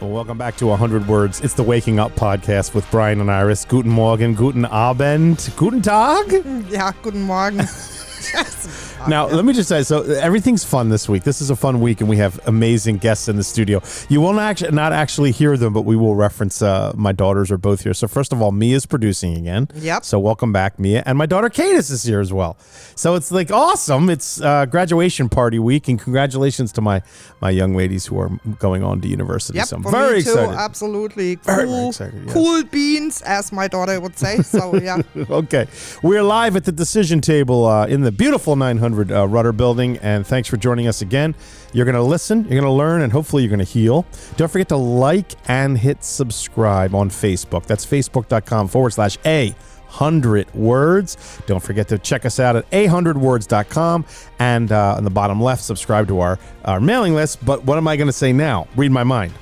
Well, welcome back to 100 Words. It's the Waking Up podcast with Brian and Iris. Guten Morgen, guten Abend, guten Tag. Yeah, guten Morgen. Now, let me just say, so everything's fun this week. This is a fun week, and we have amazing guests in the studio. You will not actually hear them, but we will reference my daughters are both here. So first of all, Mia's producing again. Yep. So welcome back, Mia. And my daughter, Cadis, is here as well. So it's like awesome. It's graduation party week, and congratulations to my young ladies who are going on to university. Yep, so I'm for very me too, excited. absolutely. Very excited, yes. Cool beans, as my daughter would say. So, yeah. Okay. We're live at the decision table in the beautiful 900 Rudder building, and thanks for joining us again. You're going to listen, you're going to learn, and hopefully you're going to heal. Don't forget to like and hit subscribe on Facebook. That's facebook.com/A100 Words. Don't forget to check us out at a100words.com, and on the bottom left, subscribe to our mailing list. But what am I going to say now? Read my mind.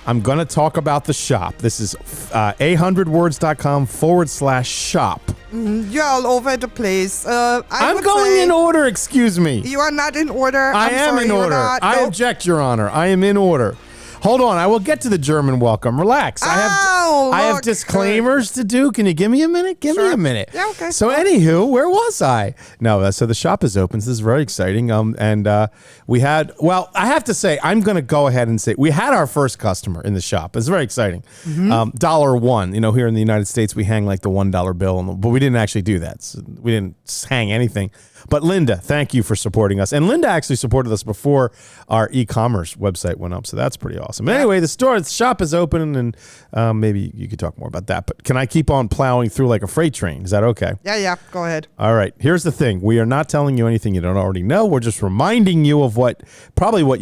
I'm going to talk about the shop. This is a100words.com/shop. You're all over the place. I'm going in order, excuse me. You are not in order. I am in order. I object, Your Honor. I am in order. Hold on. I will get to the German welcome. Relax. I have disclaimers to do. Can you give me a minute? Give me a minute. Yeah, okay. So, anywho, where was I? No, so the shop is open. So this is very exciting. We had, well, I have to say, I'm going to go ahead and say, we had our first customer in the shop. It's very exciting. $1. You know, here in the United States, we hang like the $1 bill, but we didn't actually do that. So we didn't hang anything. But Linda, thank you for supporting us. And Linda actually supported us before our e-commerce website went up, so that's pretty awesome. But anyway, the shop is open, and maybe you could talk more about that. But can I keep on plowing through like a freight train? Is that okay? Yeah, go ahead. All right. Here's the thing. We are not telling you anything you don't already know. We're just reminding you of what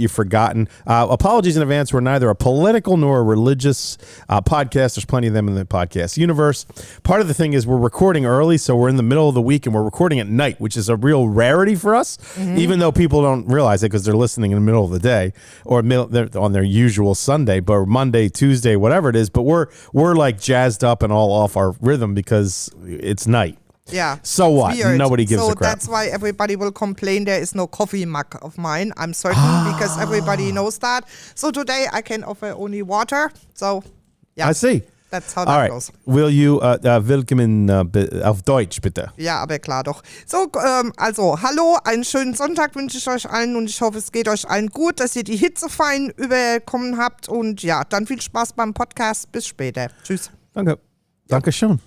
you've forgotten. Apologies in advance. We're neither a political nor a religious podcast. There's plenty of them in the podcast universe. Part of the thing is we're recording early, so we're in the middle of the week, and we're recording at night, which is a real rarity for us, even though people don't realize it because they're listening in the middle of the day or they're on their usual Sunday, but Monday, Tuesday, whatever it is. But we're like jazzed up and all off our rhythm because it's night. Yeah. So what? Weird. Nobody gives a crap. So that's why everybody will complain there is no coffee mug of mine. I'm certain because everybody knows that. So today I can offer only water. So yeah. I see. That's how that goes. Will you willkommen auf Deutsch, bitte? Ja, aber klar doch. So, also, hallo, einen schönen Sonntag wünsche ich euch allen und ich hoffe, es geht euch allen gut, dass ihr die Hitze fein überkommen habt und ja, dann viel Spaß beim Podcast. Bis später. Tschüss. Danke. Dankeschön.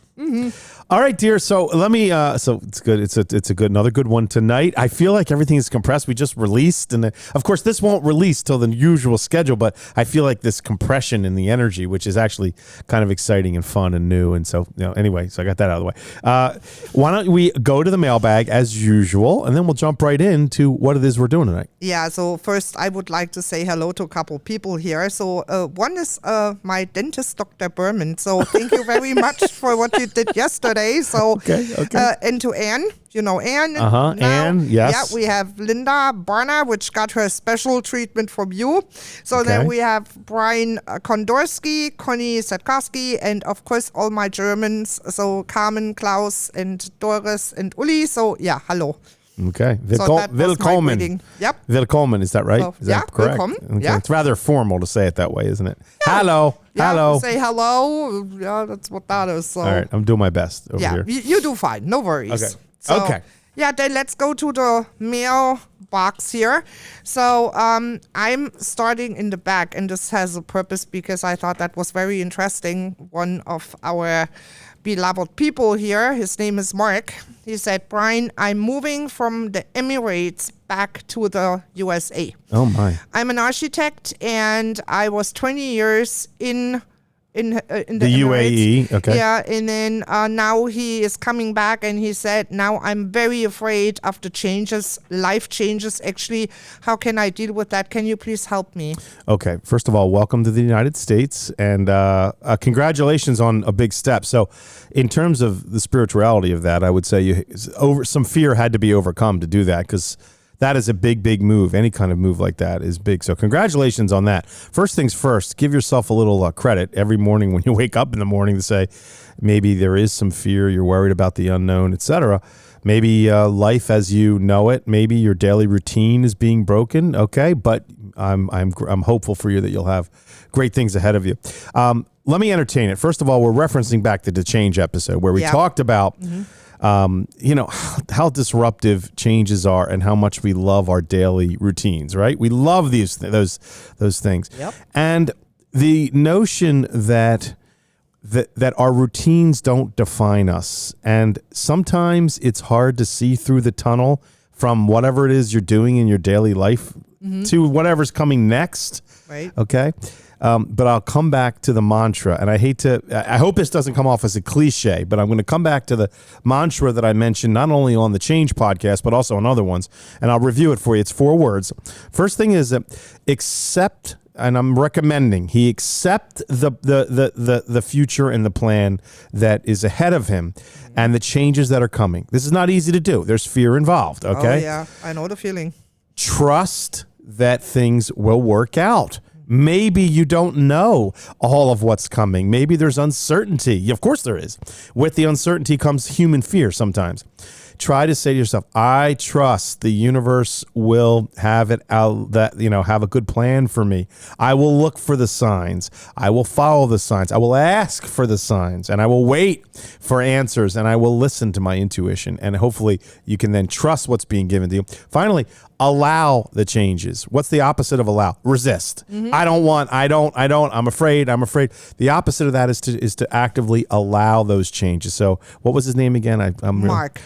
All right, dear. So let me. So it's good. It's another good one tonight. I feel like everything is compressed. We just released, and of course, this won't release till the usual schedule. But I feel like this compression in the energy, which is actually kind of exciting and fun and new. And so, anyway, so I got that out of the way. Why don't we go to the mailbag as usual, and then we'll jump right into what it is we're doing tonight. Yeah. So first, I would like to say hello to a couple people here. So one is my dentist, Dr. Berman. So thank you very much for what you did yesterday. So okay. And to Anne, you know Anne. Anne, yes. Yeah, we have Linda Barner, which got her special treatment from you. So then we have Brian Kondorski, Connie Setkarski, and of course all my Germans. So Carmen, Klaus, and Doris, and Uli. So yeah, hello. Okay. Willkommen. Yep. Willkommen, is that right? So, is that correct? Willkommen. Okay. Yeah. It's rather formal to say it that way, isn't it? Yeah. Hello. Yeah, Hello. Say hello. Yeah, that's what that is. So. All right. I'm doing my best over here. You do fine. No worries. Okay. So, okay. Yeah, then let's go to the mail box here. So I'm starting in the back, and this has a purpose because I thought that was very interesting. One of our beloved people here, his name is Mark. He said, Brian, I'm moving from the Emirates back to the USA. Oh, my. I'm an architect, and I was 20 years in the UAE. Okay. Yeah, and then now he is coming back, and he said, now I'm very afraid of the changes, life changes. Actually, how can I deal with that? Can you please help me? Okay. First of all, welcome to the United States, and congratulations on a big step. So in terms of the spirituality of that, I would say some fear had to be overcome to do that, because that is a big, big move. Any kind of move like that is big. So congratulations on that. First things first, give yourself a little credit every morning when you wake up in the morning to say maybe there is some fear, you're worried about the unknown, etc. maybe life as you know it, maybe your daily routine is being broken. Okay, but I'm hopeful for you that you'll have great things ahead of you. Let me entertain it. First of all, we're referencing back to the change episode where we talked about, how disruptive changes are and how much we love our daily routines, right? We love those things. Yep. And the notion that our routines don't define us. And sometimes it's hard to see through the tunnel from whatever it is you're doing in your daily life to whatever's coming next. Right. Okay. But I'll come back to the mantra, and I hope this doesn't come off as a cliche, but I'm going to come back to the mantra that I mentioned not only on the Change podcast, but also on other ones, and I'll review it for you. It's 4 words. First thing is accept, and I'm recommending he accept the future and the plan that is ahead of him and the changes that are coming. This is not easy to do. There's fear involved, okay? Oh, yeah. I know the feeling. Trust that things will work out. Maybe you don't know all of what's coming. Maybe there's uncertainty. Of course there is. With the uncertainty comes human fear sometimes. Try to say to yourself, I trust the universe will have it out, have a good plan for me. I will look for the signs. I will follow the signs. I will ask for the signs, and I will wait for answers, and I will listen to my intuition. And hopefully you can then trust what's being given to you. Finally, allow the changes. What's the opposite of allow? Resist. I'm afraid. The opposite of that is to actively allow those changes. So what was his name again?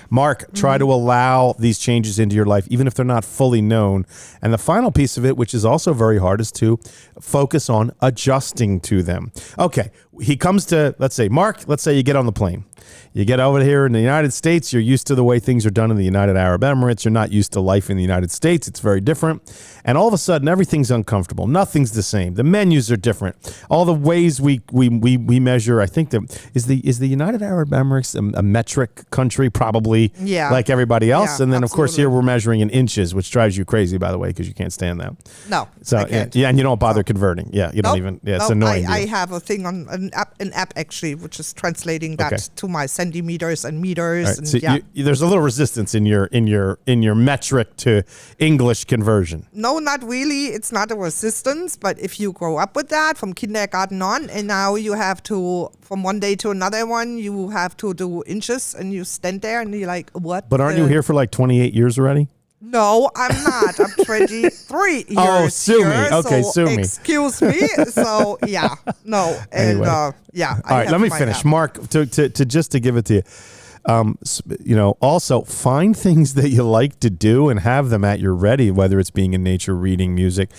Mark, try to allow these changes into your life, even if they're not fully known. And the final piece of it, which is also very hard, is to focus on adjusting to them. Okay, he comes to, let's say you get on the plane. You get over here in the United States, you're used to the way things are done in the United Arab Emirates. You're not used to life in the United States. It's very different. And all of a sudden, everything's uncomfortable. Nothing's the same. The menus are different. All the ways we measure, I think, is the United Arab Emirates a metric country? Probably, like everybody else. Yeah, and then, of course, absolutely. here we're measuring in inches, which drives you crazy, by the way, because you can't stand that. No, So I can't. and you don't bother converting. Yeah, you don't even. Yeah, it's annoying. I have a thing on an app actually, which is translating that to my centimeters and meters. Right, And so there's a little resistance in your metric to English conversion. No, not really. It's not a resistance, but if you grow up with that from kindergarten on, and now you have to, from one day to another one, you have to do inches, and you stand there and you're like, what? But aren't you here for like 28 years already? No, I'm not. I'm 23 years Oh, sue me. here, Okay, so sue me. Excuse me. So, yeah. No. And, Anyway. I All right, have let me my finish. app. Mark, to give it to you. Also find things that you like to do and have them at your ready, whether it's being in nature, reading, music.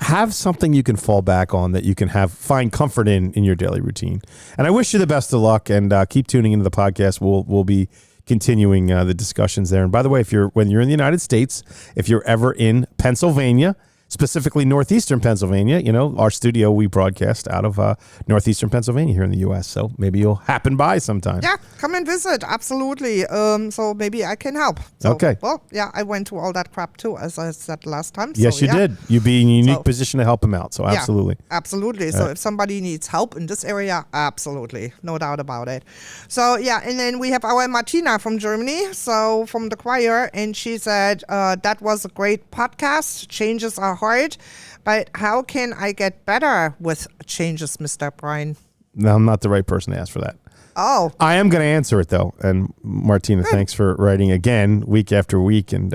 Have something you can fall back on that you can find comfort in your daily routine. And I wish you the best of luck, and keep tuning into the podcast. We'll be continuing the discussions there. And by the way, when you're in the United States, if you're ever in Pennsylvania, specifically northeastern Pennsylvania, our studio, we broadcast out of northeastern Pennsylvania here in the U.S. So maybe you'll happen by sometime. Yeah, come and visit. Absolutely. So maybe I can help. So, Okay. Well, yeah, I went to all that crap too, as I said last time. Yes, so, you did. You'd be in a unique position to help him out. So Yeah, absolutely. absolutely. So if somebody needs help in this area, absolutely. No doubt about it. So, yeah, and then we have our Martina from Germany, so from the choir, and she said, that was a great podcast. Changes are hard, but how can I get better with changes, Mr. Brian? No, I'm not the right person to ask for that. Oh, I am going to answer it, though. And Martina, thanks for writing again, week after week. And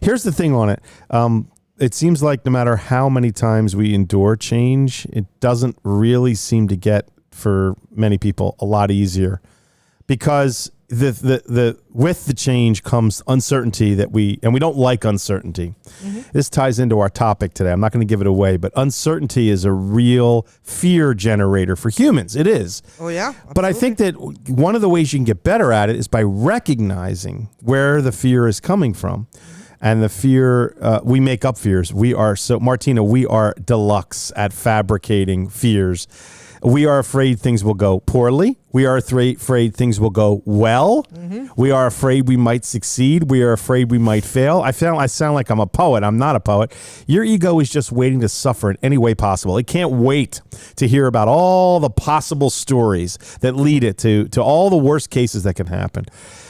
here's the thing on it. It seems like no matter how many times we endure change, it doesn't really seem to get, for many people, a lot easier. Because with the change comes uncertainty and we don't like uncertainty. Mm-hmm. This ties into our topic today. I'm not going to give it away, but uncertainty is a real fear generator for humans. It is. Oh, yeah. Absolutely. But I think that one of the ways you can get better at it is by recognizing where the fear is coming from. And the fear, we make up fears. Martina, we are deluxe at fabricating fears. We are afraid things will go poorly. We are afraid things will go well. We are afraid we might succeed. We are afraid we might fail. I sound like I'm a poet. I'm not a poet. Your ego is just waiting to suffer in any way possible. It can't wait to hear about all the possible stories that lead it to all the worst cases that can happen.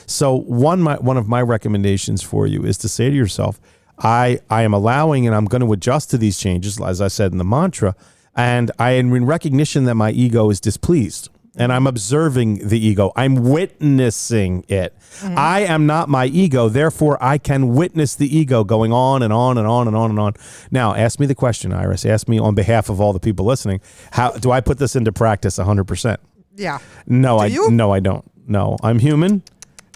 So one of my recommendations for you is to say to yourself, I am allowing and I'm going to adjust to these changes, as I said in the mantra, and I am in recognition that my ego is displeased. And I'm observing the ego. I'm witnessing it. I am not my ego. Therefore, I can witness the ego going on and on and on and on and on. Now, ask me the question, Iris. Ask me on behalf of all the people listening. How do I put this into practice 100%? Yeah. No, I don't. No, I'm human.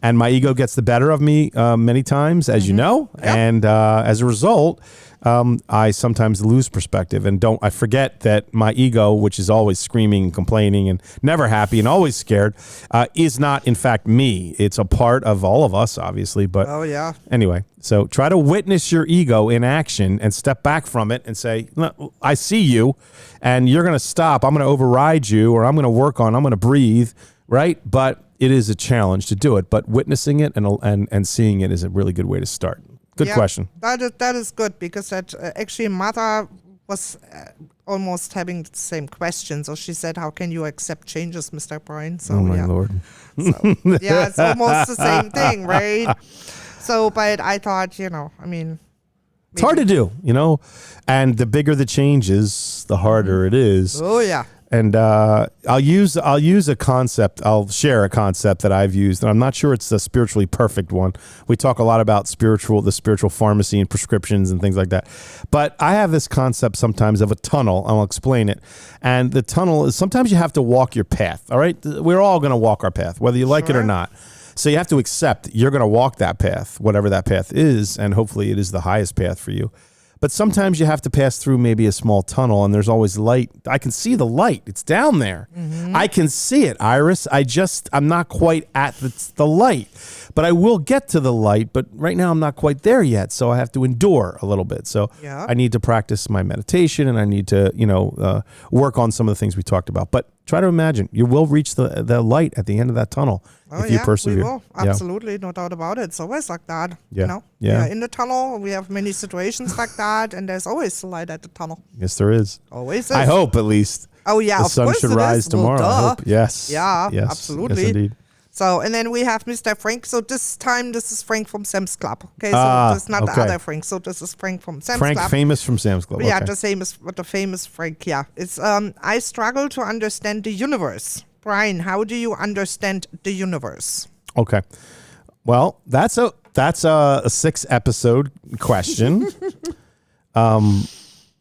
And my ego gets the better of me many times, as you know. Yep. And as a result, I sometimes lose perspective and I forget that my ego, which is always screaming and complaining and never happy and always scared, is not, in fact, me. It's a part of all of us, obviously. But anyway, so try to witness your ego in action and step back from it and say, "No, I see you and you're going to stop. I'm going to override you, or I'm going to breathe, right? But it is a challenge to do it, but witnessing it and seeing it is a really good way to start. Good question. That is good, because that actually Mother was almost having the same question. So she said, "How can you accept changes, Mr. Brian?" So, oh my Lord. So, it's almost the same thing, right? So, but I thought, it's hard to do, and the bigger the changes, the harder it is. Oh yeah. And I'll use a concept. I'll share a concept that I've used, and I'm not sure it's the spiritually perfect one. We talk a lot about the spiritual pharmacy and prescriptions and things like that. But I have this concept sometimes of a tunnel. I'll explain it. And the tunnel is sometimes you have to walk your path. All right, we're all going to walk our path, whether you like it or not. So you have to accept you're going to walk that path, whatever that path is, and hopefully it is the highest path for you. But sometimes you have to pass through maybe a small tunnel, and there's always light. I can see the light. It's down there. I can see it, Iris. I'm not quite at the light. But I will get to the light, but right now I'm not quite there yet, so I have to endure a little bit. So I need to practice my meditation, and I need to, work on some of the things we talked about. But try to imagine, you will reach the light at the end of that tunnel if you persevere. We will. Absolutely, no doubt about it. It's always like that. Yeah. We are in the tunnel. We have many situations like that, and there's always light at the tunnel. Yes, there is. Always is. I hope, at least. Oh, yeah, the sun should rise tomorrow. I hope. Yes. Yeah, yes. absolutely. Yes, indeed. So, and then we have Mr. Frank. So this is Frank from Sam's Club. Okay, so this is not the other Frank. So this is Frank from Sam's Club. Frank famous from Sam's Club. Yeah, the famous Frank. Yeah, it's I struggle to understand the universe. Brian, how do you understand the universe? Okay, well, that's a 6-episode question.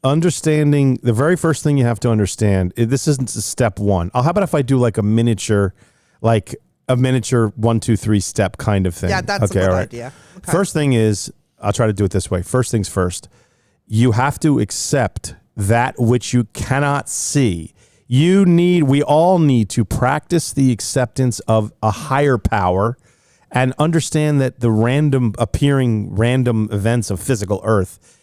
Understanding the very first thing you have to understand. This isn't step one. How about if I do like a miniature 1, 2, 3 step kind of thing? Yeah, that's a good idea. Okay. First thing is, I'll try to do it this way. First things first, you have to accept that which you cannot see. We all need to practice the acceptance of a higher power and understand that the random events of physical earth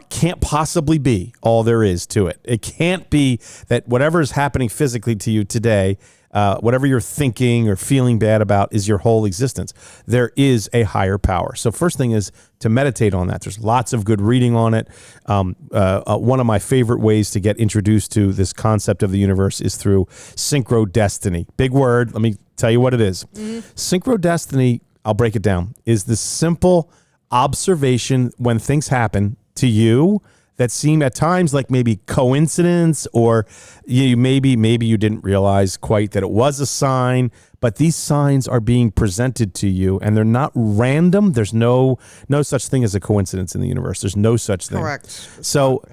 can't possibly be all there is to it. It can't be that whatever is happening physically to you today, whatever you're thinking or feeling bad about, is your whole existence. There is a higher power. So first thing is to meditate on that. There's lots of good reading on it. One of my favorite ways to get introduced to this concept of the universe is through synchrodestiny. Big word. Let me tell you what it is. Synchrodestiny, I'll break it down, is the simple observation when things happen to you that seem at times like maybe coincidence, or maybe you didn't realize quite that it was a sign, but these signs are being presented to you and they're not random. There's no such thing as a coincidence in the universe. There's no such thing. Correct. So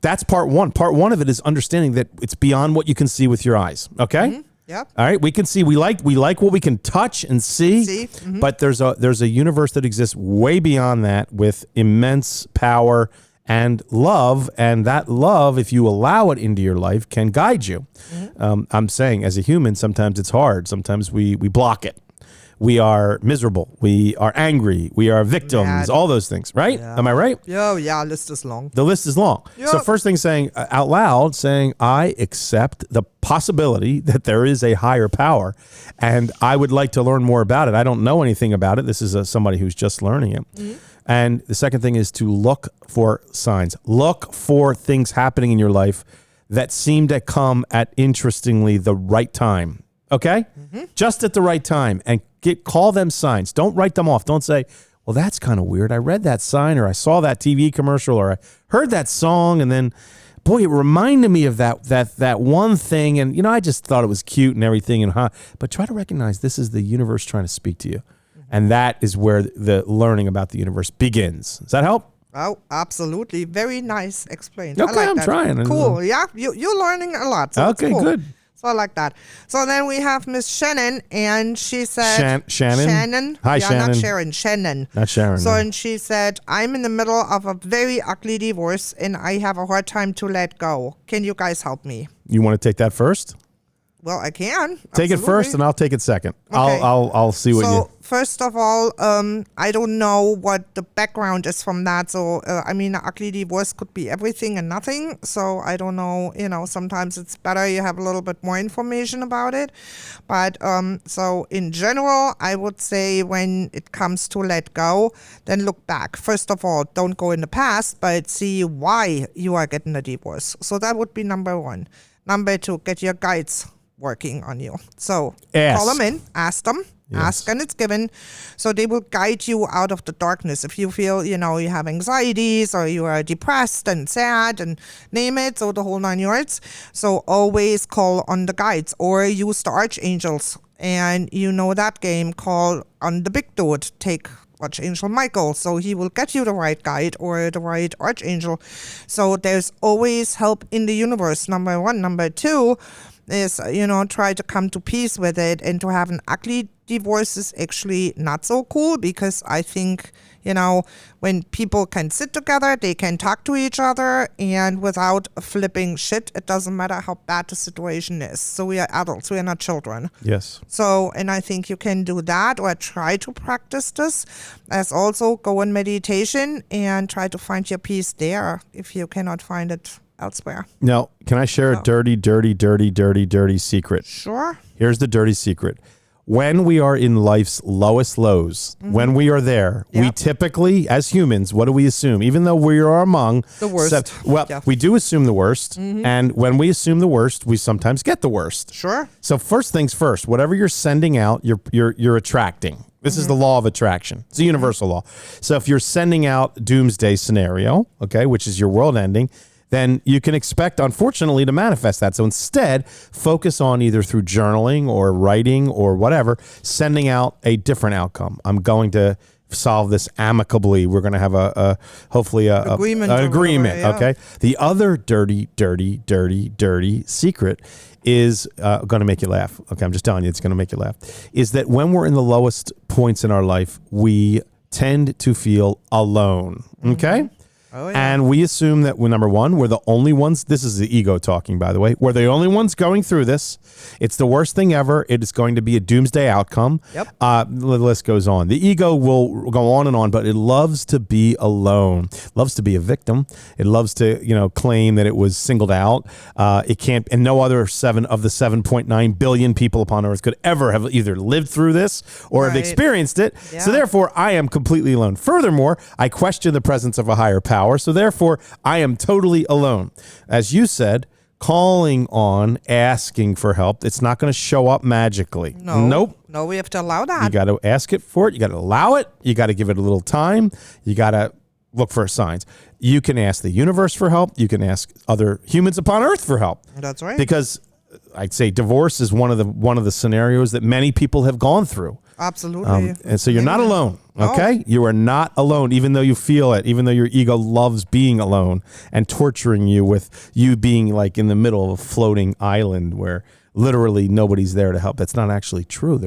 that's part one. Part one of it is understanding that it's beyond what you can see with your eyes. Okay. Mm-hmm. Yep. All right. We can see. We like what we can touch and see. Mm-hmm. But there's a universe that exists way beyond that, with immense power and love. And that love, if you allow it into your life, can guide you. Mm-hmm. I'm saying, as a human, sometimes it's hard. Sometimes we block it. We are miserable. We are angry. We are victims. Mad. All those things, right? Yeah. Am I right? Yeah, list is long. The list is long. Yep. So first thing saying out loud, saying, I accept the possibility that there is a higher power and I would like to learn more about it. I don't know anything about it. This is somebody who's just learning it. Mm-hmm. And the second thing is to look for signs. Look for things happening in your life that seem to come at, interestingly, the right time. Okay? Mm-hmm. Just at the right time. And call them signs. Don't write them off. Don't say, well, that's kind of weird. I read that sign, or I saw that TV commercial, or I heard that song, and then, boy, it reminded me of that one thing, and I just thought it was cute and everything, but try to recognize this is the universe trying to speak to you, and that is where the learning about the universe begins. Does that help? Oh, absolutely. Very nice explained. Okay, I like I'm that. trying. Cool. Yeah, you're learning a lot. So okay, cool. Good. So I like that. So then we have Miss Shannon, and she said... Shannon? Shannon? Hi, Shannon. Not Sharon. Shannon. Not Sharon. So, no. and she said, I'm in the middle of a very ugly divorce, and I have a hard time to let go. Can you guys help me? You want to take that first? Well, I can. Take it first, and I'll take it second. Okay. I'll see what you... So, first of all, I don't know what the background is from that. So, an ugly divorce could be everything and nothing. So, I don't know. Sometimes it's better you have a little bit more information about it. But, so in general, I would say when it comes to let go, then look back. First of all, don't go in the past, but see why you are getting a divorce. So, that would be number one. Number two, get your guides working on you. So call them in, ask them, ask and it's given. So they will guide you out of the darkness. If you feel, you have anxieties or you are depressed and sad and name it, so the whole 9 yards. So always call on the guides or use the archangels. And that game, call on the big dude. Take Archangel Michael, so he will get you the right guide or the right archangel. So there's always help in the universe, number one. Number two is, try to come to peace with it, and to have an ugly divorce is actually not so cool, because I think, when people can sit together, they can talk to each other, and without flipping shit, it doesn't matter how bad the situation is. So we are adults, we are not children. Yes. So, and I think you can do that, or try to practice this, as also go in meditation and try to find your peace there if you cannot find it elsewhere. Now, can I share a dirty secret? Sure. Here's the dirty secret. When we are in life's lowest lows, when we are there, we typically, as humans, what do we assume? Even though we are among the worst. We do assume the worst. And when we assume the worst, we sometimes get the worst. Sure. So first things first, whatever you're sending out, you're attracting. This is the law of attraction. It's a universal law. So if you're sending out doomsday scenario, okay, which is your world ending, then you can expect, unfortunately, to manifest that. So instead, focus on either through journaling or writing or whatever, sending out a different outcome. I'm going to solve this amicably. We're going to have hopefully an agreement. Okay. The other dirty secret is going to make you laugh. Okay, I'm just telling you, it's going to make you laugh. Is that when we're in the lowest points in our life, we tend to feel alone. Okay. Oh, yeah. And we assume that, number one, we're the only ones. This is the ego talking, by the way. We're the only ones going through this. It's the worst thing ever. It is going to be a doomsday outcome. Yep. The list goes on. The ego will go on and on, but it loves to be alone. Loves to be a victim. It loves to, claim that it was singled out. It can't, and no other 7 of the 7.9 billion people upon Earth could ever have either lived through this or have experienced it. Yeah. So therefore, I am completely alone. Furthermore, I question the presence of a higher power. So therefore, I am totally alone. As you said, calling on, asking for help, it's not going to show up magically. Nope. No, we have to allow that. You got to ask it for it. You got to allow it. You got to give it a little time. You got to look for signs. You can ask the universe for help. You can ask other humans upon Earth for help. That's right. Because I'd say divorce is one of the scenarios that many people have gone through. Absolutely. And so you're not alone, okay? You are not alone, even though you feel it, even though your ego loves being alone and torturing you with you being like in the middle of a floating island where literally nobody's there to help. That's not actually true.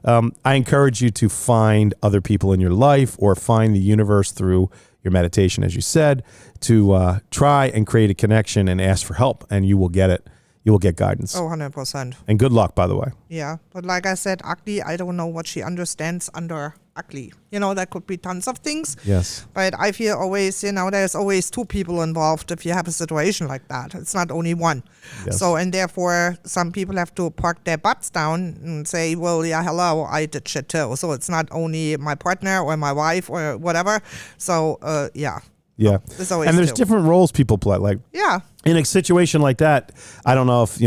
I encourage you to find other people in your life or find the universe through your meditation, as you said, to try and create a connection and ask for help, and you will get it. you will get guidance. Oh, 100%. And good luck, by the way. Yeah. But like I said, ugly, I don't know what she understands under ugly. That could be tons of things. Yes. But I feel always, there's always two people involved if you have a situation like that. It's not only one. Yes. So, and therefore, some people have to park their butts down and say, well, yeah, hello, I did shit too. So it's not only my partner or my wife or whatever. So, yeah. Yeah. There's always and there's two. different roles people play. Like, Yeah. in a situation like that, I don't know if,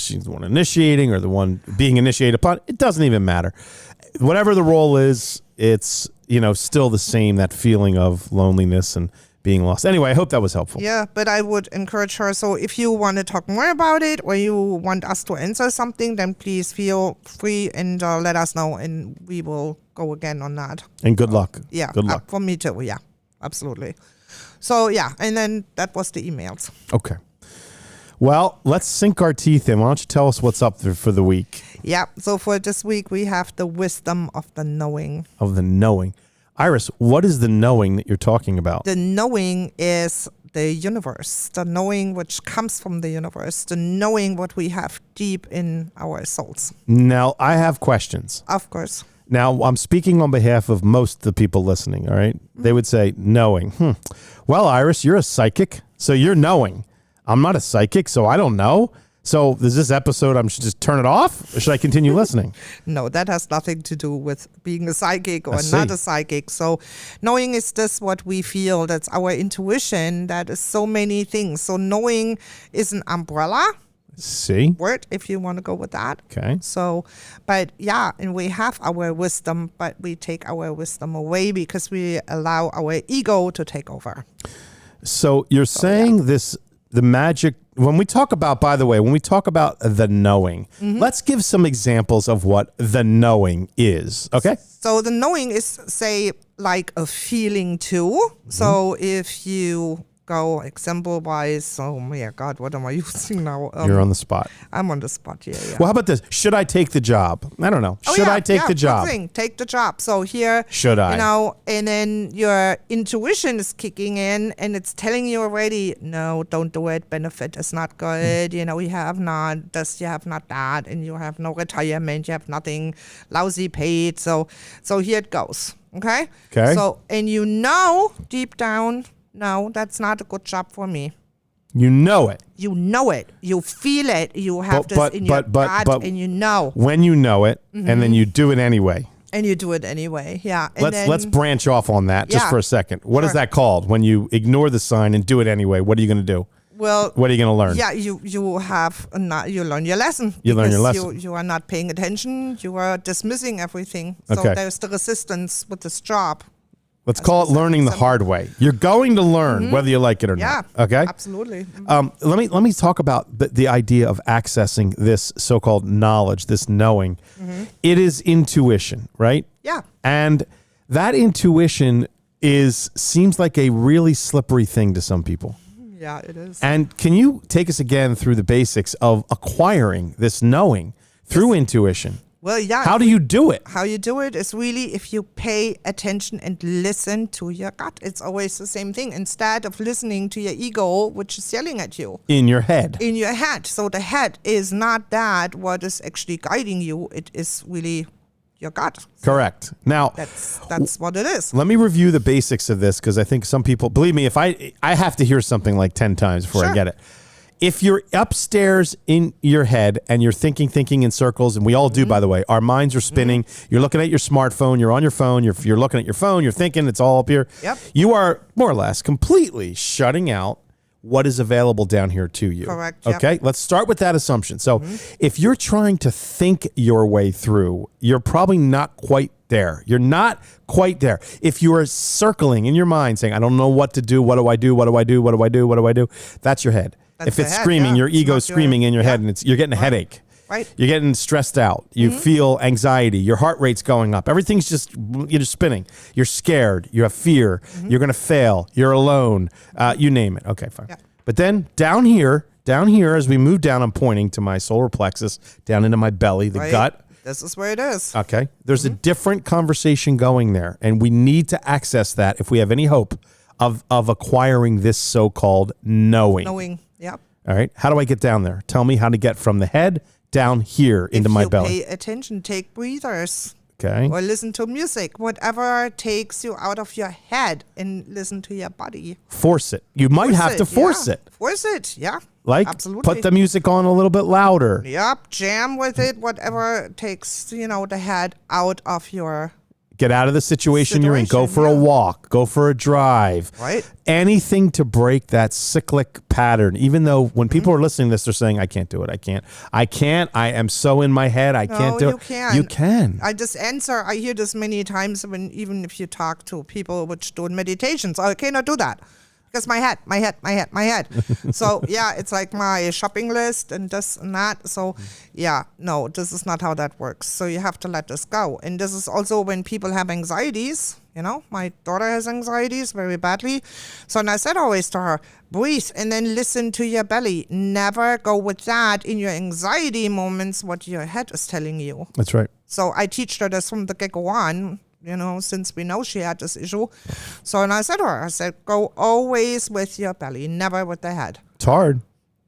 she's the one initiating or the one being initiated upon. It doesn't even matter. Whatever the role is, it's, still the same, that feeling of loneliness and being lost. Anyway, I hope that was helpful. Yeah, but I would encourage her. So if you want to talk more about it or you want us to answer something, then please feel free and let us know and we will go again on that. And good luck. Yeah. Good luck. For me too. Yeah, absolutely. So, yeah, and then that was the emails. Okay. Well, let's sink our teeth in. Why don't you tell us what's up there for the week? Yeah, so for this week, we have the wisdom of the knowing. Of the knowing. Iris, what is the knowing that you're talking about? The knowing is the universe, the knowing which comes from the universe, the knowing what we have deep in our souls. Now, I have questions. Of course. Now, I'm speaking on behalf of most of the people listening, all right? They would say, knowing. Well, Iris, you're a psychic, so you're knowing. I'm not a psychic, so I don't know. So is this episode, I should just turn it off, or should I continue listening? No, that has nothing to do with being a psychic or see. not a psychic. So knowing is just what we feel. That's our intuition. That is so many things. So knowing is an umbrella See? word, if you want to go with that. Okay. So, but yeah, and we have our wisdom, but we take our wisdom away because we allow our ego to take over. So you're saying this, the magic, when we talk about, by the way, when we talk about the knowing, let's give some examples of what the knowing is, okay? So the knowing is, say, like a feeling too. So if you go example-wise, oh my God, what am I using now? You're on the spot. I'm on the spot, yeah. Well, how about this? Should I take the job? I don't know. Should I take the job? Good thing. Take the job. So here, Should I? And then your intuition is kicking in and it's telling you already, no, don't do it. Benefit is not good. You have not this, you have not that, and you have no retirement, you have nothing, lousy paid. So here it goes. Okay? Okay. So, and deep down, no, that's not a good job for me. You know it. You know it. You feel it. You have this in your gut, and you know. When you know it, and then you do it anyway. And you do it anyway, yeah. And let's branch off on that just for a second. What is Sure. that called? When you ignore the sign and do it anyway, what are you going to do? Well, what are you going to learn? Yeah, you learn your lesson. You learn your because lesson. You are not paying attention. You are dismissing everything. So Okay. there's the resistance with this job. Let's call it learning the hard way. You're going to learn whether you like it or Yeah. not. Okay. Absolutely. Let me talk about the idea of accessing this so-called knowledge, this knowing. It is intuition, right? Yeah. And that intuition seems like a really slippery thing to some people. Yeah, it is. And can you take us again through the basics of acquiring this knowing through intuition? Well, yeah. How do you do it? How you do it is really if you pay attention and listen to your gut. It's always the same thing. Instead of listening to your ego, which is yelling at you. In your head. In your head. So the head is not that what is actually guiding you. It is really your gut. Correct. Now, that's what it is. let me review the basics of this because I think some people, believe me, if I have to hear something like 10 times before I get it. If you're upstairs in your head and you're thinking in circles, and we all do, by the way, our minds are spinning. You're looking at your smartphone. You're on your phone. You're looking at your phone. You're thinking it's all up here. Yep. You are more or less completely shutting out what is available down here to you. Correct. Yep. Okay. Let's start with that assumption. So if you're trying to think your way through, you're probably not quite there. You're not quite there. If you are circling in your mind saying, I don't know what to do. What do I do? What do I do? What do I do? What do I do? That's your head. That's if the it's head, screaming, your It's ego not screaming in your head, and you're getting a headache. Right. You're getting stressed out. You feel anxiety. Your heart rate's going up. Everything's you're just spinning. You're scared. You have fear. You're going to fail. You're alone. You name it. Okay, fine. Yeah. But then down here, as we move down, I'm pointing to my solar plexus, down into my belly, the gut. This is where it is. Okay. There's a different conversation going there, and we need to access that if we have any hope of acquiring this so-called knowing. Knowing. Yep. All right. How do I get down there? Tell me how to get from the head down here into my belly. If you pay attention, take breathers. Okay. Or listen to music, whatever takes you out of your head, and listen to your body. Force it. You might have to force it. Force it, yeah. Like, absolutely. Put the music on a little bit louder. Yep, jam with it, whatever takes, the head out of your... Get out of the situation you're in. Go for a walk. Go for a drive. Right. Anything to break that cyclic pattern. Even though when people are listening to this, they're saying, I can't do it. I can't. I am so in my head. I can't do it. You can. I hear this many times even if you talk to people which do meditations. I cannot do that. Because my head. So, yeah, it's like my shopping list and this and that. So, yeah, no, this is not how that works. So you have to let this go. And this is also when people have anxieties. My daughter has anxieties very badly. So, and I said always to her, breathe and then listen to your belly. Never go with that in your anxiety moments, what your head is telling you. That's right. So I teach her this from the get-go on. Since we know she had this issue. So, and I said to her, go always with your belly, never with the head. It's hard.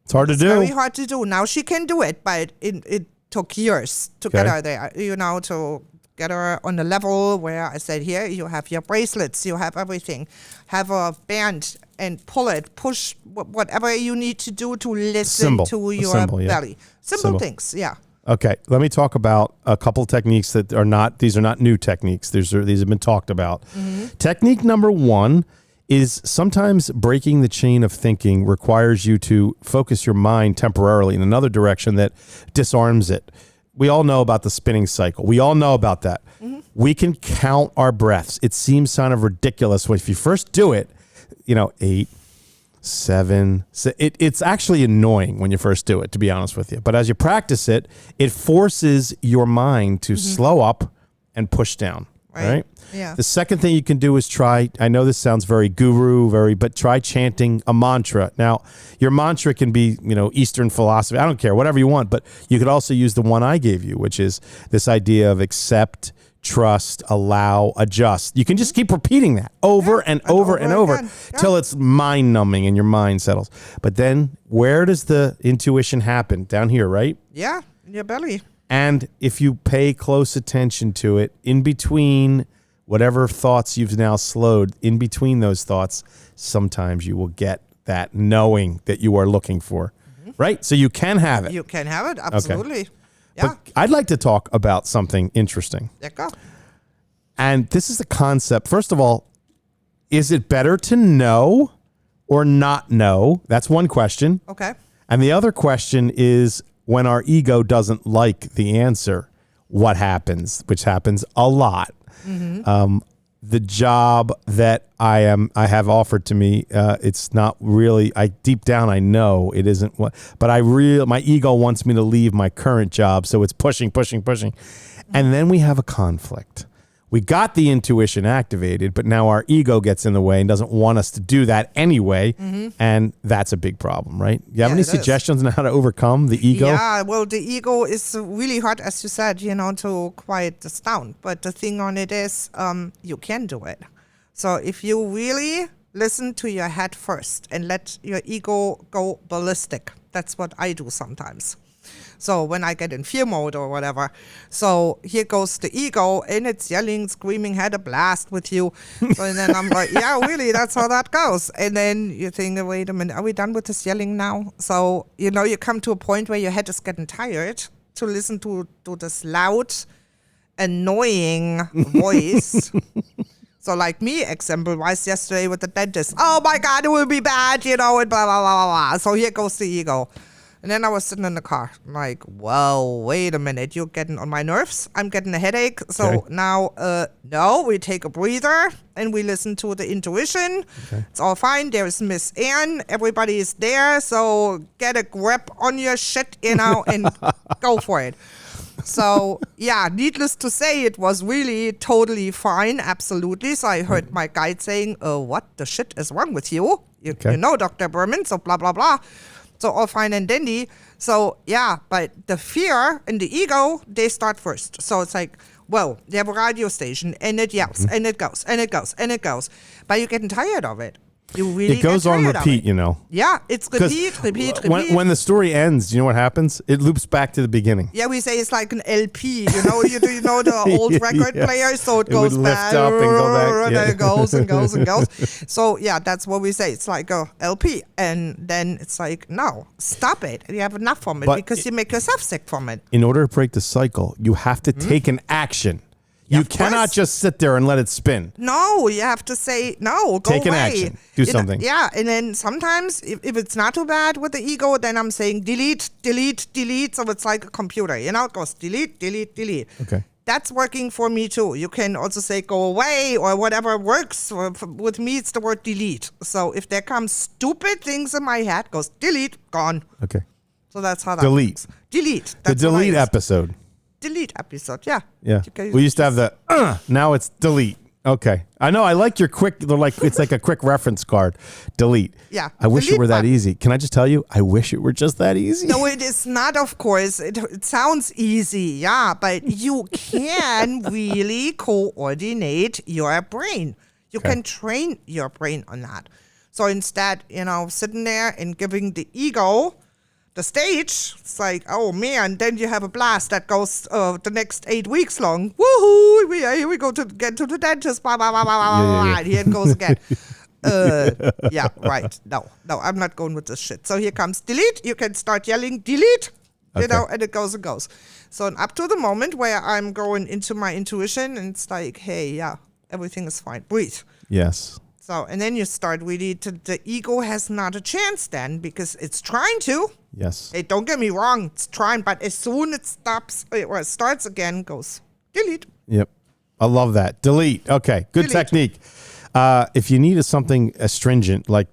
It's hard to do. It's very hard to do. Now she can do it, but it took years to get her there, to get her on the level where I said, here, you have your bracelets, you have everything. Have a band and pull it, push whatever you need to do to listen to your belly. Simple things, yeah. Okay, let me talk about a couple techniques these are not new techniques. These have been talked about. Mm-hmm. Technique number 1 is sometimes breaking the chain of thinking requires you to focus your mind temporarily in another direction that disarms it. We all know about the spinning cycle. We all know about that. Mm-hmm. We can count our breaths. It seems kind of ridiculous. If you first do it, 8, 7. It's actually annoying when you first do it, to be honest with you. But as you practice it, it forces your mind to slow up and push down. Right? Yeah. The second thing you can do is try, I know this sounds very but try chanting a mantra. Now, your mantra can be, Eastern philosophy. I don't care, whatever you want. But you could also use the one I gave you, which is this idea of accept, trust, allow, adjust. You can just keep repeating that over and over till it's mind numbing and your mind settles. But then where does the intuition happen? Down here, right? Yeah, in your belly. And if you pay close attention to it, in between whatever thoughts you've now slowed, in between those thoughts, sometimes you will get that knowing that you are looking for. Mm-hmm. Right? So you can have it. You can have it, absolutely. Okay. Yeah. But I'd like to talk about something interesting. There you go. And this is the concept. First of all, is it better to know or not know? That's one question. Okay. And the other question is, when our ego doesn't like the answer, what happens? Which happens a lot. Mm-hmm. The job that I have offered to me, it's not really. Deep down I know it isn't what, but my ego wants me to leave my current job, so it's pushing, and then we have a conflict. We got the intuition activated, but now our ego gets in the way and doesn't want us to do that anyway, and that's a big problem, right? You have any suggestions on how to overcome the ego? Yeah, well, the ego is really hard, as you said, to quiet this down. But the thing on it is, you can do it. So if you really listen to your head first and let your ego go ballistic, that's what I do sometimes. So when I get in fear mode or whatever, so here goes the ego and it's yelling, screaming, had a blast with you. So and then I'm like, yeah, really, that's how that goes. And then you think, wait a minute, are we done with this yelling now? So, you come to a point where your head is getting tired to listen to this loud, annoying voice. So like me, example-wise, yesterday with the dentist, oh my God, it will be bad, and blah, blah, blah, blah, blah. So here goes the ego. And then I was sitting in the car. I'm like, well, wait a minute. You're getting on my nerves. I'm getting a headache. So now, no, we take a breather and we listen to the intuition. Okay. It's all fine. There's Miss Ann. Everybody is there. So get a grip on your shit, and go for it. So, yeah, needless to say, it was really totally fine. Absolutely. So I heard my guide saying, what the shit is wrong with you? You know, Dr. Berman. So blah, blah, blah. So all fine and dandy. So yeah, but the fear and the ego, they start first. So it's like, well, they have a radio station and it yells and it goes and it goes and it goes. But you're getting tired of it. You really it goes get on tired of repeat, it. you know. Yeah, it's 'Cause repeat. When the story ends, you know what happens? It loops back to the beginning. Yeah, we say it's like an LP. You know, you know the old record Yeah. player, so it It would goes lift back, up and go back, and yeah. then it goes and goes and goes. So yeah, that's what we say. It's like a LP, and then it's like, no, stop it. You have enough from it But because you make yourself sick from it. In order to break the cycle, you have to take an action. Yeah, You of cannot course. just sit there and let it spin. No, you have to say no. Go Take an away. action. Do something. Yeah, and then sometimes if it's not too bad with the ego, then I'm saying delete, delete, delete. So it's like a computer, you know, it goes delete, delete, delete. Okay. That's working for me too. You can also say go away or whatever works. With me, it's the word delete. So if there come stupid things in my head, goes delete, gone. Okay. So that's how that Delete. works. Delete. The That's what I delete use. episode. Delete episode. Yeah. Yeah. You can We used to have the now it's delete. Okay. I know. I like your quick. They're like it's like a quick reference card. Delete. Yeah. I wish it Delete were that button. easy. Can I just tell you? I wish it were just that easy. No, it is not, of course. It sounds easy, yeah, but you can really coordinate your brain. You Okay. can train your brain on that. So instead, sitting there and giving the ego the stage, it's like, oh man, then you have a blast that goes the next 8 weeks long. Woohoo! Here we go to get to the dentist. Blah, blah, blah, blah, blah, Yeah. blah. And here it goes again. Yeah, right. No, I'm not going with this shit. So here comes delete. You can start yelling delete, Okay. and it goes and goes. So up to the moment where I'm going into my intuition and it's like, hey, yeah, everything is fine. Breathe. Yes. So, and then you start really the ego has not a chance then because it's trying to. Yes. Hey, don't get me wrong, it's trying, but as soon it stops or it starts again, goes delete. Yep. I love that. Delete. Okay. Good Delete. technique. If you need something astringent like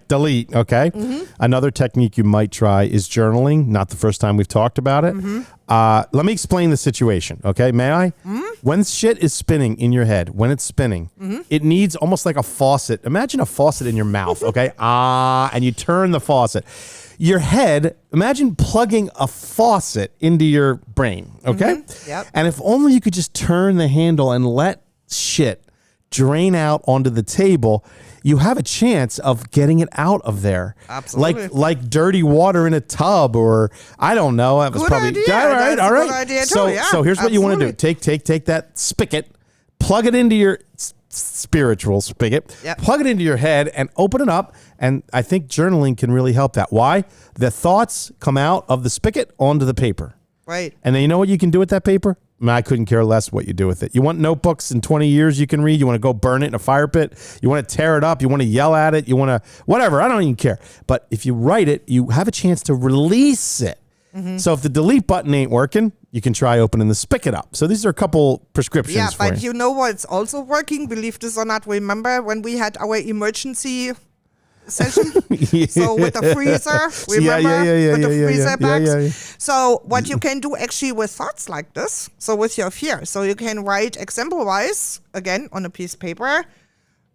delete, okay? Mm-hmm. Another technique you might try is journaling. Not the first time we've talked about it. Mm-hmm. Let me explain the situation, okay? May I? Mm-hmm. When shit is spinning in your head, when it's spinning, it needs almost like a faucet. Imagine a faucet in your mouth, okay? And you turn the faucet. Your head, imagine plugging a faucet into your brain, okay? Yep. And if only you could just turn the handle and let shit drain out onto the table, you have a chance of getting it out of there. Absolutely. Like dirty water in a tub, or I don't know. That was Good probably idea. all right. That's All a right. good idea too, so yeah, so here's what you want to do. absolutely. Take that spigot, plug it into your spiritual spigot, Yep. plug it into your head, and open it up. And I think journaling can really help that. Why? The thoughts come out of the spigot onto the paper. Right. And then you know what you can do with that paper? I couldn't care less what you do with it. You want notebooks in 20 years you can read? You want to go burn it in a fire pit? You want to tear it up? You want to yell at it? You want to whatever? I don't even care. But if you write it, you have a chance to release it. Mm-hmm. So if the delete button ain't working, you can try opening the spigot up. So these are a couple prescriptions Yeah, for but you. you know what's also working? Believe this or not, remember when we had our emergency session? So with the freezer, remember? With the freezer bags? yeah. So what you can do actually with thoughts like this, so with your fear, so you can write example-wise, again, on a piece of paper,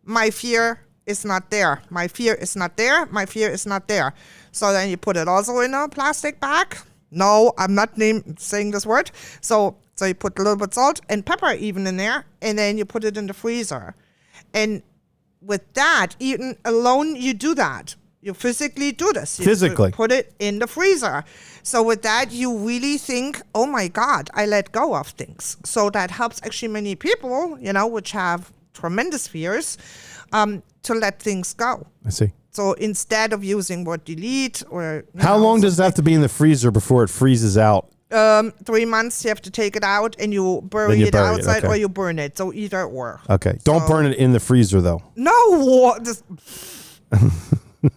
my fear is not there. My fear is not there. My fear is not there. So then you put it also in a plastic bag. No, I'm not saying this word. So you put a little bit salt and pepper even in there, and then you put it in the freezer. And with that, even alone, you do that. You physically do this. You Physically. put it in the freezer. So with that, you really think, oh my God, I let go of things. So that helps actually many people, which have tremendous fears, to let things go. I see. So instead of using word delete or... How long does it have to be in the freezer before it freezes out? 3 months, you have to take it out and you bury it bury it, outside okay. or you burn it. So either or. Okay. Don't So- burn it in the freezer, though. No!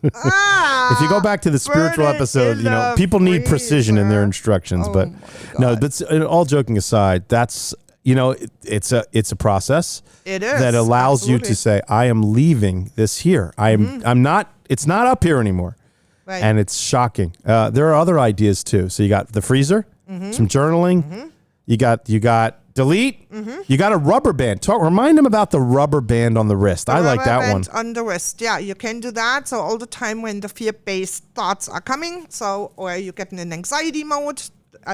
If you go back to the spiritual burn it episode, in the people need precision in their freezer. instructions. Oh But my no, God. but all joking aside, that's it's a process It is, that allows you absolutely. to say, I am leaving this here. I'm not. It's not up here anymore, Right. and it's shocking. There are other ideas too. So you got the freezer, some journaling. You got delete. You got a rubber band. Remind them about the rubber band on the wrist. I like that one. Rubber band on the wrist. Yeah, you can do that. So all the time when the fear-based thoughts are coming, or you get in an anxiety mode,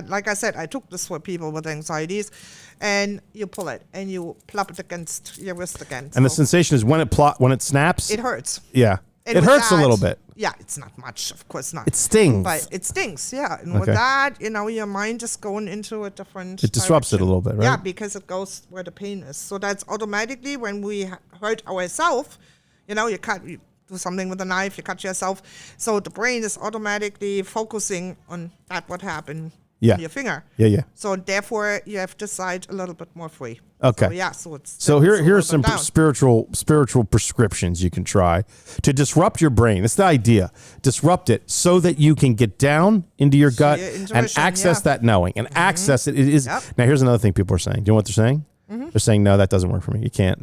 like I said, I took this for people with anxieties, and you pull it and you plop it against your wrist again. And the sensation is when it snaps. It hurts. Yeah. And it hurts a little bit. Yeah, it's not much, of course not. It stings. But it stings, yeah. And with that, your mind is going into a different It disrupts direction. it a little bit, right? Yeah, because it goes where the pain is. So that's automatically when we hurt ourselves, you do something with a knife, you cut yourself. So the brain is automatically focusing on that what happened in your finger. Yeah. So therefore, you have the side a little bit more free. Okay. So, yeah, so it's... So here are some spiritual prescriptions you can try to disrupt your brain. That's the idea. Disrupt it so that you can get down into your gut and access that knowing and access it. It is Now, here's another thing people are saying. Do you know what they're saying? They're saying, no, that doesn't work for me. You can't.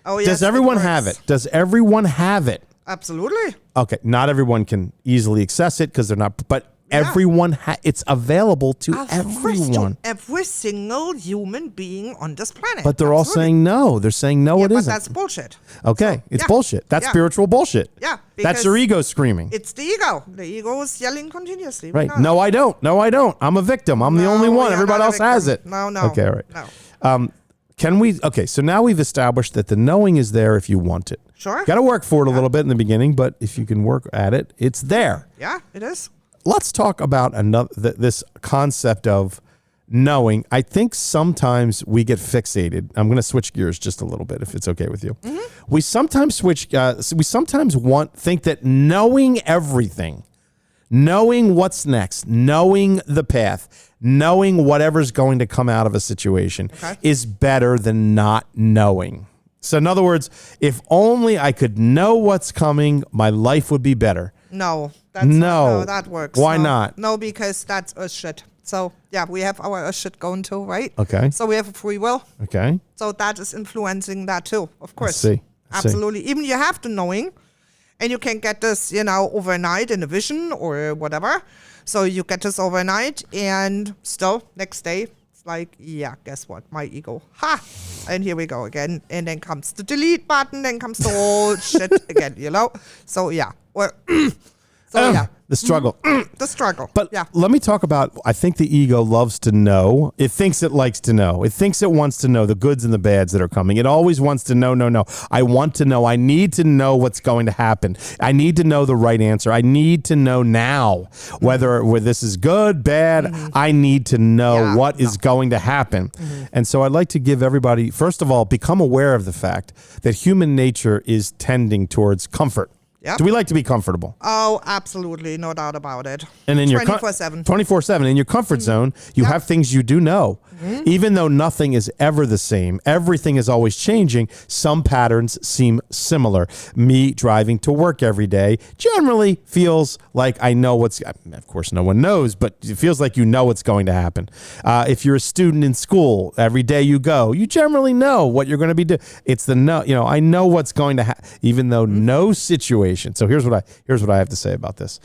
Oh, yes, Does everyone have it? Does everyone have it? Absolutely. Okay. Not everyone can easily access it because they're not, but everyone, it's available to everyone. Every single human being on this planet. But they're all saying no. They're saying no, it isn't. But that's bullshit. Okay. So, it's bullshit. That's spiritual bullshit. Yeah. That's your ego screaming. It's the ego. The ego is yelling continuously. Right. No, I don't. No, I don't. I'm a victim. I'm the only one. Everybody else has it. No. Okay. All right. No. So now we've established that the knowing is there if you want it. Sure. Got to work for it a little bit in the beginning, but if you can work at it, it's there. Yeah, it is. Let's talk about this concept of knowing. I think sometimes we get fixated. I'm going to switch gears just a little bit, if it's okay with you. We sometimes think that knowing everything, knowing what's next, knowing the path, knowing whatever's going to come out of a situation is better than not knowing. So in other words, if only I could know what's coming, my life would be better. No, that works. Why not? No, because that's us shit. So yeah, we have our us shit going too, right? Okay. So we have a free will. Okay. So that is influencing that too, of course. I see. Absolutely. Even you have the knowing, and you can get this, overnight in a vision or whatever. So you get this overnight, and still next day it's like, yeah, guess what? My ego, and here we go again. And then comes the delete button, then comes the whole shit again, So yeah, the struggle. The struggle. But let me talk about, I think the ego loves to know. It thinks it likes to know. It thinks it wants to know the goods and the bads that are coming. It always wants to know, no. I want to know. I need to know what's going to happen. I need to know the right answer. I need to know now whether this is good, bad. I need to know what is going to happen. And so I'd like to give everybody, first of all, become aware of the fact that human nature is tending towards comfort. Yep. Do we like to be comfortable? Oh, absolutely. No doubt about it. And in 24/7. 24/7. In your comfort zone, you have things you do know. Even though nothing is ever the same, everything is always changing, some patterns seem similar. Me driving to work every day generally feels like I know of course no one knows, but it feels like you know what's going to happen. If you're a student in school, every day you go, you generally know what you're going to be doing. It's the I know what's going to happen, even though no situation. So here's what I have to say about this.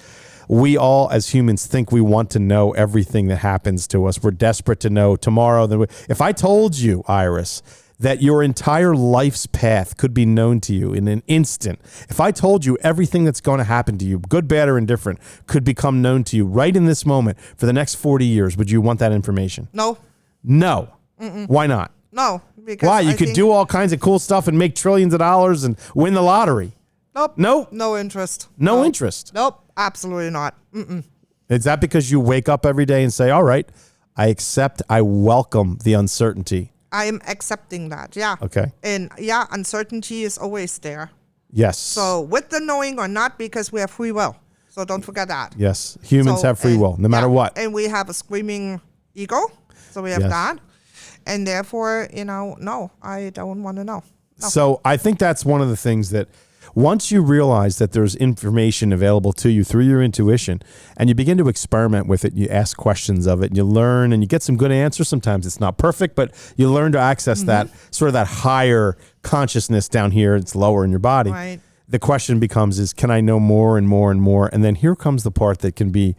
We all, as humans, think we want to know everything that happens to us. We're desperate to know tomorrow. If I told you, Iris, that your entire life's path could be known to you in an instant, if I told you everything that's going to happen to you, good, bad, or indifferent, could become known to you right in this moment for the next 40 years, would you want that information? No. No. Why not? No. Because why? You could do all kinds of cool stuff and make trillions of dollars and win the lottery. Nope. Nope. No interest. No interest. Nope. Absolutely not. Is that because you wake up every day and say, all right, I welcome the uncertainty? I'm accepting that, yeah. Okay. And uncertainty is always there. Yes. So with the knowing or not, because we have free will. So don't forget that. Yes. Humans have free will, no matter what. And we have a screaming ego. So we have that. And therefore, no, I don't want to know. No. So I think that's one of the things that once you realize that there's information available to you through your intuition and you begin to experiment with it, you ask questions of it, and you learn and you get some good answers. Sometimes it's not perfect, but you learn to access that sort of that higher consciousness down here. It's lower in your body. Right. The question becomes can I know more and more and more? And then here comes the part that can be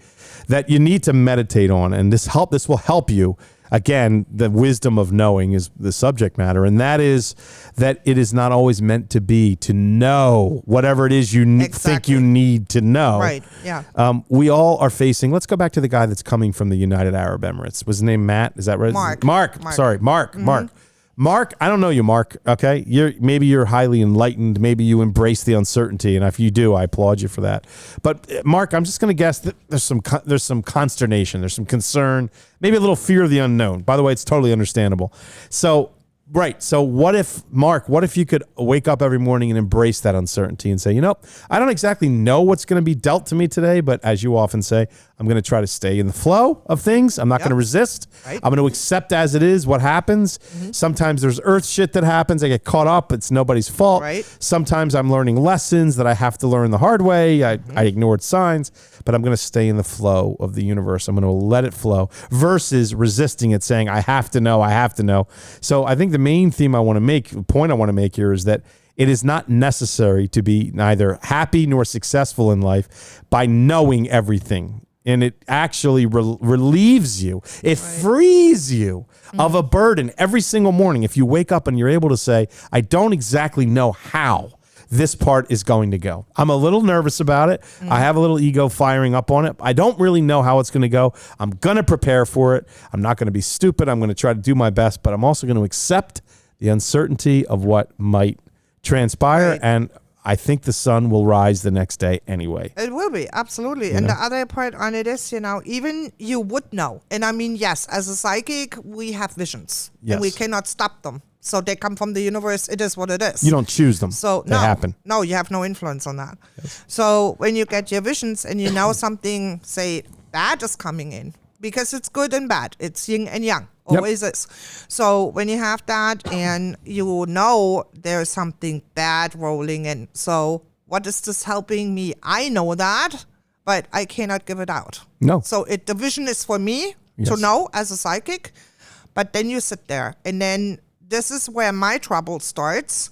that you need to meditate on. And this will help you again, the wisdom of knowing is the subject matter, and that is that it is not always meant to be to know whatever it is you think you need to know. Right, yeah. We all are facing, let's go back to the guy that's coming from the United Arab Emirates. Was his name Matt? Is that right? Mark. Sorry, Mark. Mm-hmm. Mark. Mark, I don't know you, Mark. Okay, maybe you're highly enlightened. Maybe you embrace the uncertainty, and if you do, I applaud you for that. But Mark, I'm just going to guess that there's some consternation, there's some concern, maybe a little fear of the unknown. By the way, it's totally understandable. So, right. So, what if you could wake up every morning and embrace that uncertainty and say, I don't exactly know what's going to be dealt to me today, but as you often say, I'm going to try to stay in the flow of things. I'm not going to resist. Right. I'm going to accept as it is what happens. Mm-hmm. Sometimes there's earth shit that happens. I get caught up. It's nobody's fault. Right. Sometimes I'm learning lessons that I have to learn the hard way. I ignored signs, but I'm going to stay in the flow of the universe. I'm going to let it flow versus resisting it, saying, I have to know. So I think the main point I want to make here is that it is not necessary to be neither happy nor successful in life by knowing everything. And it actually relieves you. It frees you of a burden every single morning. If you wake up and you're able to say, I don't exactly know how this part is going to go. I'm a little nervous about it. I have a little ego firing up on it. I don't really know how it's going to go. I'm going to prepare for it. I'm not going to be stupid. I'm going to try to do my best, but I'm also going to accept the uncertainty of what might transpire. Right. And I think the sun will rise the next day anyway. It will be, absolutely. And the other part on it is, even you would know. And I mean, yes, as a psychic, we have visions. Yes. And we cannot stop them. So they come from the universe. It is what it is. You don't choose them. So they happen. No, you have no influence on that. Yes. So when you get your visions and you know something, say, bad is coming in, because it's good and bad. It's yin and yang. Always is. So when you have that and you know there's something bad rolling in. So what is this helping me? I know that, but I cannot give it out. No. So the vision is for me to know as a psychic, but then you sit there. And then this is where my trouble starts,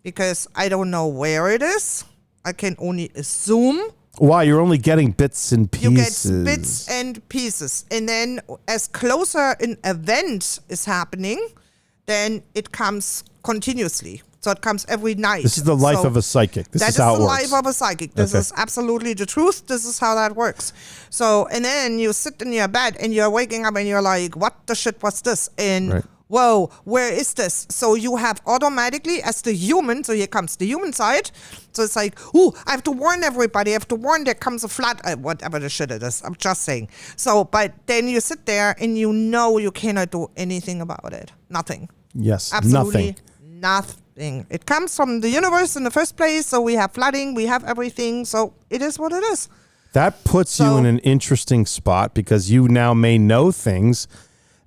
because I don't know where it is. I can only assume. Why? You're only getting bits and pieces. You get bits and pieces. And then as closer an event is happening, then it comes continuously. So it comes every night. This is the life of a psychic. This is how it works. That is the life of a psychic. This is absolutely the truth. This is how that works. So, and then you sit in your bed and you're waking up and you're like, what the shit was this? And whoa, where is this? So you have automatically, as the human, so here comes the human side. So it's like, ooh, I have to warn everybody. I have to warn there comes a flood, whatever the shit it is. I'm just saying. So, but then you sit there and you know you cannot do anything about it. Nothing. Yes, absolutely nothing. It comes from the universe in the first place. So we have flooding, we have everything. So it is what it is. That puts you in an interesting spot, because you now may know things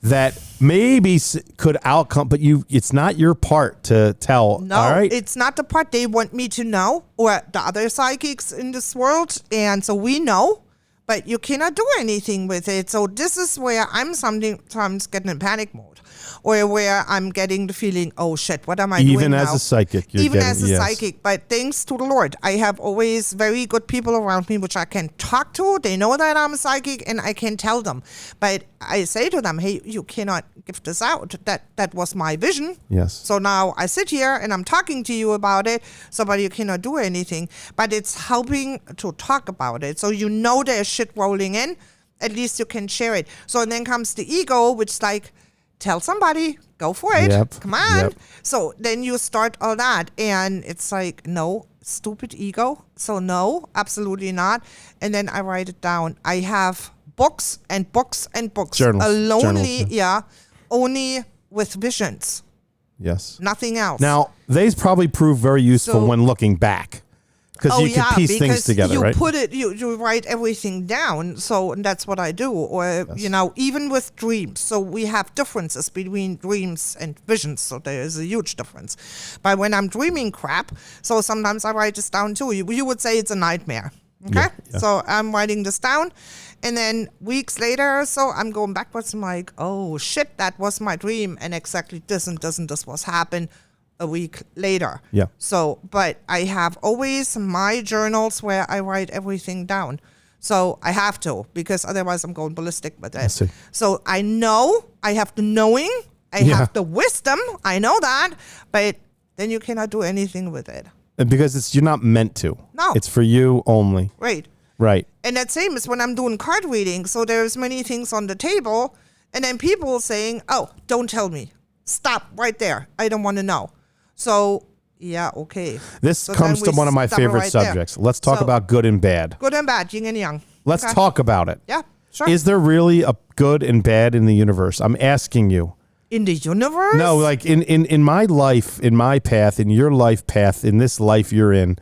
that maybe could outcome, but it's not your part to tell. No, all right? It's not the part they want me to know, or the other psychics in this world. And so we know, but you cannot do anything with it. So this is where I'm sometimes getting in panic mode, or where I'm getting the feeling, oh shit, what am I doing now? Even as a psychic. Even as a psychic. But thanks to the Lord, I have always very good people around me which I can talk to. They know that I'm a psychic and I can tell them. But I say to them, hey, you cannot give this out. That was my vision. Yes. So now I sit here and I'm talking to you about it, but you cannot do anything. But it's helping to talk about it. So you know there's shit rolling in. At least you can share it. So then comes the ego, which is like, tell somebody, go for it. Come on. So then you start all that. And it's like, no, stupid ego. So no, absolutely not. And then I write it down. I have books and books and books. Journals. Only with visions. Yes. Nothing else. Now, they probably prove very useful when looking back. Because you can piece things together, right? You write everything down. So that's what I do. Or, even with dreams. So we have differences between dreams and visions. So there is a huge difference. But when I'm dreaming crap, so sometimes I write this down too. You would say it's a nightmare. Okay? Yeah. So I'm writing this down. And then weeks later, so I'm going backwards. I'm like, oh, shit, that was my dream. And exactly this was happened a week later. Yeah. So, but I have always my journals where I write everything down. So I have to, because otherwise I'm going ballistic with I it. see. So I know, I have the knowing, I have the wisdom, I know that, but then you cannot do anything with it. Because you're not meant to. No. It's for you only. Right. Right. And that same is when I'm doing card reading. So there's many things on the table, and then people saying, oh, don't tell me. Stop right there. I don't want to know. So, yeah, okay. This So comes then to we one of my stop it favorite right there. subjects. Let's talk So- about good and bad. Good and bad, yin and yang. Let's Okay. talk about it. Yeah, sure. Is there really a good and bad in the universe? I'm asking you. In the universe? No, like in my life, in my path, in your life path, in this life you're in,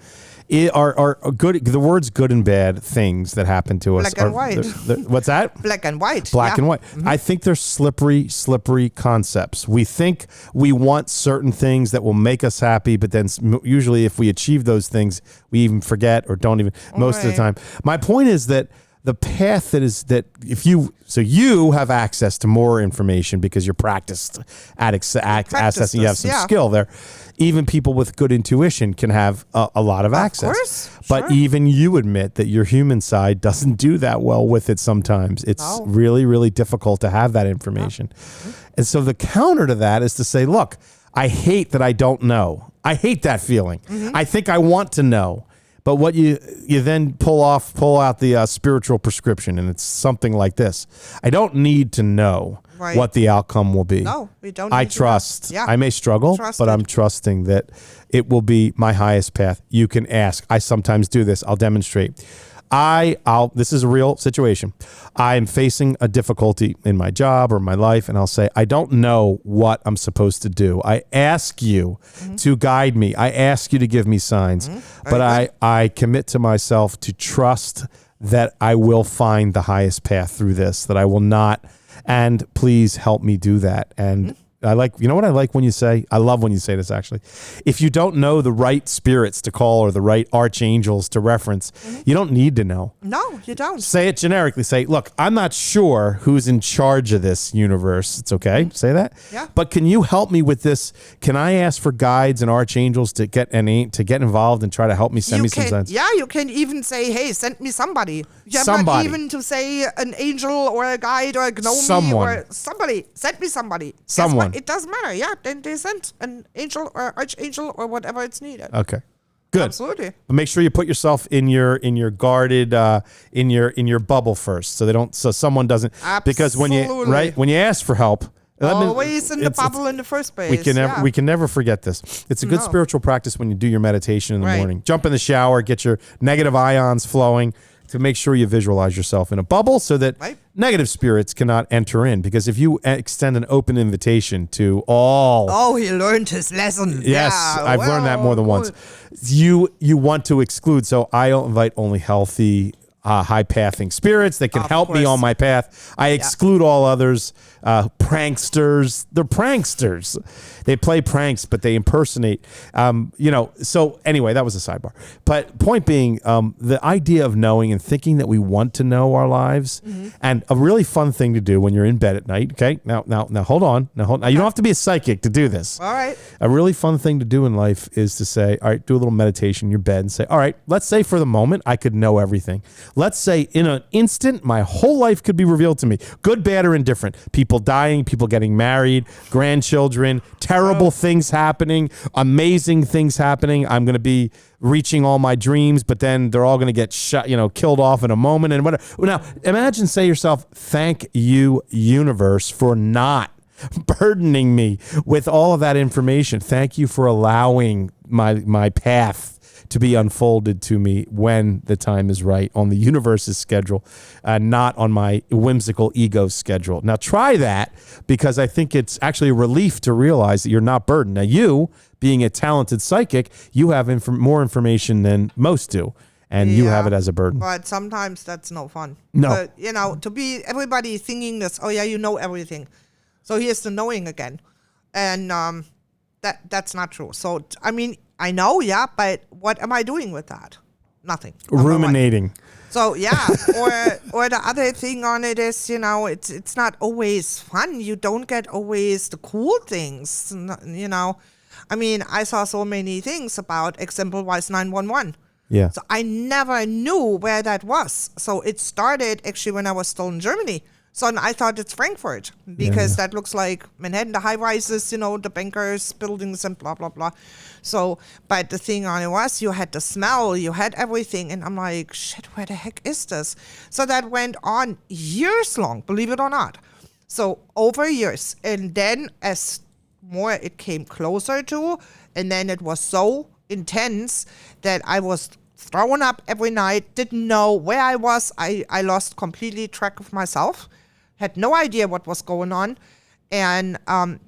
are good. The words "good" and "bad" things that happen to us. Black and white. What's that? Black and white. Black yeah. and white. I think they're slippery concepts. We think we want certain things that will make us happy, but then usually if we achieve those things, we even forget or don't even most of the time. My point is that the path that if you have access to more information because you're practiced at accessing, you have some skill there. Even people with good intuition can have a lot of access. Of course, but sure. even you admit that your human side doesn't do that well with it sometimes. It's really, really difficult to have that information. And so the counter to that is to say, look, I hate that I don't know. I hate that feeling. I think I want to know. But what you then pull out the spiritual prescription, and it's something like this. I don't need to know what the outcome will be. No, we don't I need to trust. know. Yeah. I may struggle, but I'm trusting that it will be my highest path. You can ask. I sometimes do this. I'll demonstrate. This is a real situation. I'm facing a difficulty in my job or my life, and I'll say, I don't know what I'm supposed to do. I ask you to guide me. I ask you to give me signs, but I commit to myself to trust that I will find the highest path through this, that I will not, and please help me do that. And you know what I like when you say? I love when you say this, actually. If you don't know the right spirits to call or the right archangels to reference, you don't need to know. No, you don't. Say it generically. Say, look, I'm not sure who's in charge of this universe. It's okay. Say that. Yeah. But can you help me with this? Can I ask for guides and archangels to get involved and try to help me, send me some signs? Yeah, you can even say, hey, send me somebody. You have Somebody. not even to say an angel or a guide or a gnome or somebody. Send me somebody. Someone. It doesn't matter. Yeah, then they send an angel or archangel or whatever it's needed. Okay. Good. Absolutely. But make sure you put yourself in your guarded in your bubble first, so someone doesn't. Because when you ask for help, always in the bubble in the first place. We can never forget this. It's a good spiritual practice when you do your meditation in the morning. Jump in the shower, get your negative ions flowing to make sure you visualize yourself in a bubble so that negative spirits cannot enter in. Because if you extend an open invitation to all... Oh, he learned his lesson. Yes, I've learned that more than once. You want to exclude. So I invite only healthy, high-pathing spirits that can help me on my path. I exclude all others. Pranksters. They're pranksters. They play pranks, but they impersonate. So anyway, that was a sidebar. But point being, the idea of knowing and thinking that we want to know our lives, and a really fun thing to do when you're in bed at night. Okay, now hold on. Now you don't have to be a psychic to do this. All right. A really fun thing to do in life is to say, all right, do a little meditation in your bed and say, all right, let's say for the moment I could know everything. Let's say in an instant my whole life could be revealed to me, good, bad, or indifferent. People dying, people getting married, grandchildren, terrible things happening, amazing things happening. I'm going to be reaching all my dreams, but then they're all going to get shot, killed off in a moment and whatever. Now, imagine, say yourself, thank you, universe, for not burdening me with all of that information. Thank you for allowing my path to be unfolded to me when the time is right on the universe's schedule, not on my whimsical ego schedule. Now try that, because I think it's actually a relief to realize that you're not burdened. Now you, being a talented psychic, you have more information than most do, and you have it as a burden. But sometimes that's no fun. No. But, to be everybody thinking this, oh yeah, you know everything. So here's the knowing again. And that's not true. So, I mean, I know, but what am I doing with that? Nothing. Ruminating. So, yeah. or the other thing on it is, it's not always fun. You don't get always the cool things, I mean, I saw so many things about example-wise 911. Yeah. So I never knew where that was. So it started actually when I was still in Germany. So I thought it's Frankfurt because that looks like Manhattan, the high rises, the bankers, buildings, and blah, blah, blah. So, but the thing on it was you had the smell, you had everything. And I'm like, shit, where the heck is this? So that went on years long, believe it or not. So over years. And then as more it came closer to, and then it was so intense that I was throwing up every night, didn't know where I was. I lost completely track of myself. Had no idea what was going on. And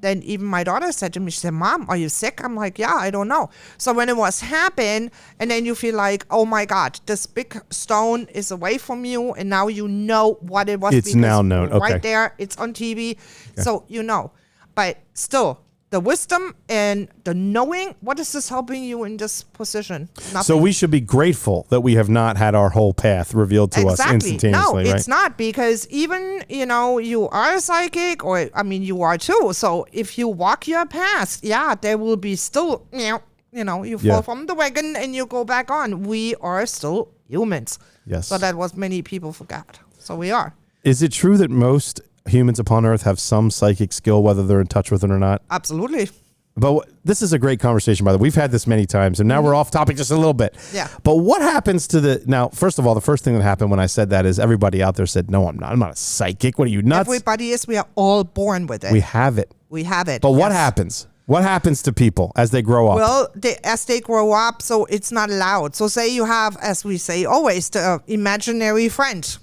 then even my daughter said to me, she said, Mom, are you sick? I'm like, yeah, I don't know. So when it was happened, and then you feel like, oh my God, this big stone is away from you. And now you know what it was. It's now known. Okay. Right there. It's on TV. Okay. So you know. But still, the wisdom and the knowing, what is this helping you in this position? Nothing. So we should be grateful that we have not had our whole path revealed to us instantaneously, No, right? it's not, because even, you are psychic, or, you are too. So if you walk your path, there will be still, you fall from the wagon and you go back on. We are still humans. Yes. So that was many people forgot. So we are. Is it true that most humans upon Earth have some psychic skill, whether they're in touch with it or not? Absolutely. But this is a great conversation, by the way. We've had this many times, and now we're off topic just a little bit. Yeah. But what happens to now, first of all, the first thing that happened when I said that is everybody out there said, no, I'm not. I'm not a psychic. What are you, nuts? Everybody is. We are all born with it. We have it. We have it. But what happens? What happens to people as they grow up? Well, as they grow up, so it's not allowed. So say you have, as we say always, the imaginary friend.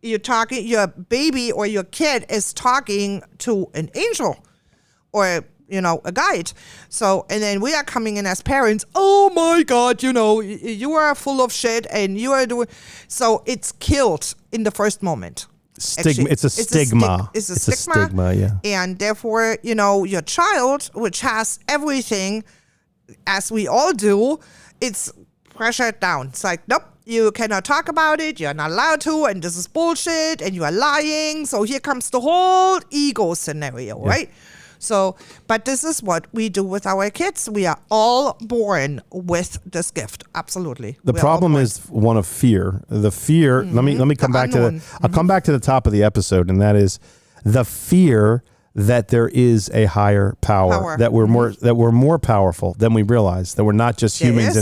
You're talking, your baby or your kid is talking to an angel or, a guide. So, and then we are coming in as parents. Oh my God, you are full of shit and you are doing. So it's killed in the first moment. Stigma. It's a stigma. It's a stigma. Yeah. And therefore, your child, which has everything, as we all do, it's pressured down. It's like, nope. You cannot talk about it. You're not allowed to. And this is bullshit. And you are lying. So here comes the whole ego scenario, right? So, but this is what we do with our kids. We are all born with this gift. Absolutely. The problem is one of fear. The fear. Let me come back to I'll come back to the top of the episode, and that is the fear that there is a higher power. That we're more powerful than we realize. That we're not just humans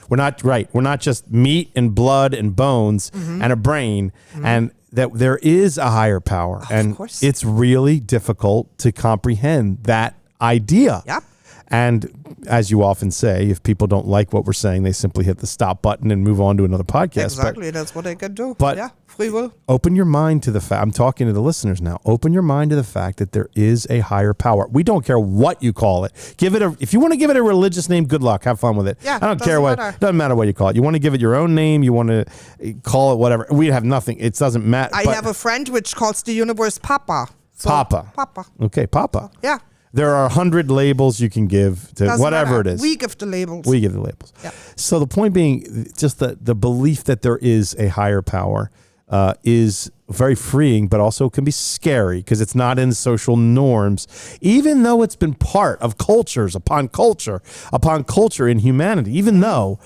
We're not just meat and blood and bones and a brain, and that there is a higher power. And it's really difficult to comprehend that idea. Yep. And as you often say, if people don't like what we're saying, they simply hit the stop button and move on to another podcast. Exactly. That's what they can do. But free will. Open your mind to the fact. I'm talking to the listeners now. Open your mind to the fact that there is a higher power. We don't care what you call it. If you want to give it a religious name, good luck. Have fun with it. Yeah, I don't care what. Doesn't matter what you call it. You want to give it your own name. You want to call it whatever. We have nothing. It doesn't matter. I have a friend which calls the universe Papa. So Papa. Okay, Papa. Yeah. There are 100 labels you can give to whatever it is. We give the labels. Yeah. So the point being, just the belief that there is a higher power is very freeing, but also can be scary because it's not in social norms, even though it's been part of cultures upon culture in humanity, even though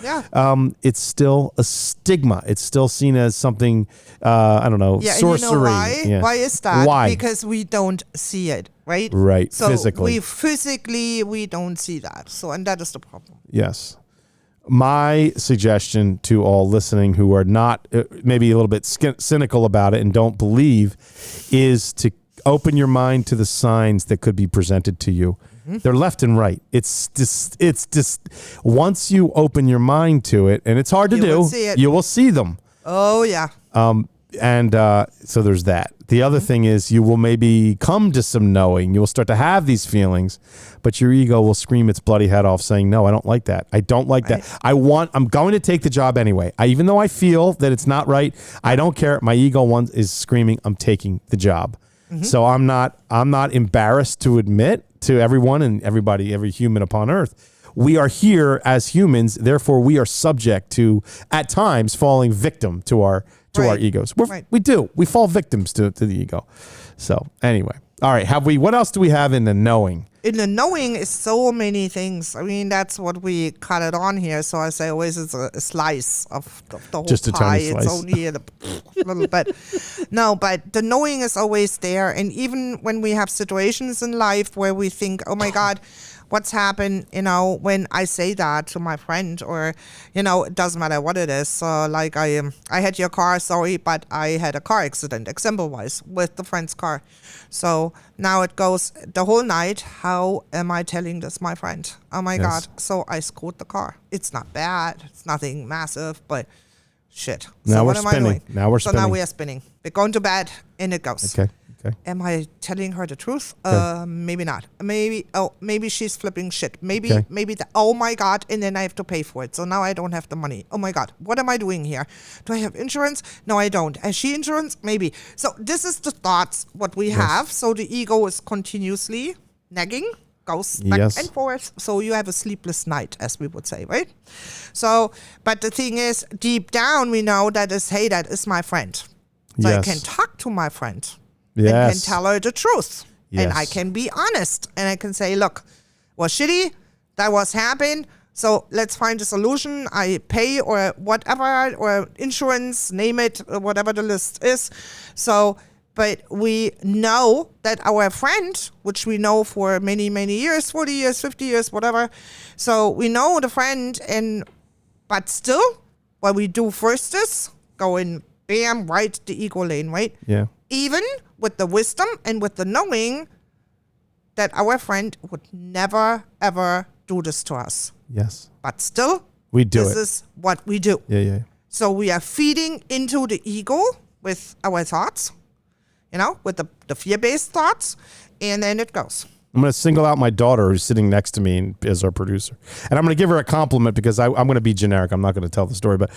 it's still a stigma. It's still seen as something, sorcery. And you know why? Yeah. Why is that? Why? Because we don't see it, right? Right, so physically. we don't see that. So, and that is the problem. Yes. My suggestion to all listening who are not maybe a little bit cynical about it and don't believe is to open your mind to the signs that could be presented to you. They're left and right. It's just once you open your mind to it, and it's hard to do, you will see them. Oh, yeah. So there's that. The other thing is you will maybe come to some knowing. You will start to have these feelings, but your ego will scream its bloody head off saying, no, I don't like that. I don't like that. I'm going to take the job anyway. Even though I feel that it's not right, I don't care. My ego is screaming, I'm taking the job. So I'm not embarrassed to admit to everyone and everybody, every human upon earth, we are here as humans. Therefore we are subject to, at times, falling victim to our to our Right. egos. Right. We do. We fall victims to the ego. So anyway, all right. What else do we have in the knowing? In the knowing is so many things. I mean, that's what we cut it on here. So I say always it's a slice of the whole Just a pie. tiny It's slice. only a little bit. No, but the knowing is always there. And even when we have situations in life where we think, oh my God, what's happened, when I say that to my friend, or, it doesn't matter what it is. Like I had your car, sorry, but I had a car accident, example-wise, with the friend's car. So now it goes the whole night. How am I telling this, my friend? Oh my Yes. God. So I screwed the car. It's not bad. It's nothing massive, but shit. Now so we're what am I spinning. doing? Now we're so spinning. now we are spinning. We're going to bed and it goes. Okay. Am I telling her the truth? Okay. Maybe not. Maybe she's flipping shit. Maybe, Okay. oh my God, and then I have to pay for it. So now I don't have the money. Oh my God, what am I doing here? Do I have insurance? No, I don't. Has she insurance? Maybe. So this is the thoughts, what we have. So the ego is continuously nagging, goes back Yes. and forth. So you have a sleepless night, as we would say, right? So, but the thing is, deep down, we know that is my friend. So I Yes. can talk to my friend. Yes. And can tell her the truth. And I Yes. can be honest. And I can say, look, was shitty. That was happened. So let's find a solution. I pay or whatever, or insurance, name it, or whatever the list is. So, but we know that our friend, which we know for many, many years, 40 years, 50 years, whatever. So we know the friend, but still, what we do first is go in, bam, right, the ego lane, right? Yeah. Even with the wisdom and with the knowing that our friend would never, ever do this to us. Yes. But still, We do this it. is what we do. Yeah. So we are feeding into the ego with our thoughts, with the fear-based thoughts, and then it goes. I'm going to single out my daughter who's sitting next to me as our producer. And I'm going to give her a compliment because I'm going to be generic. I'm not going to tell the story, but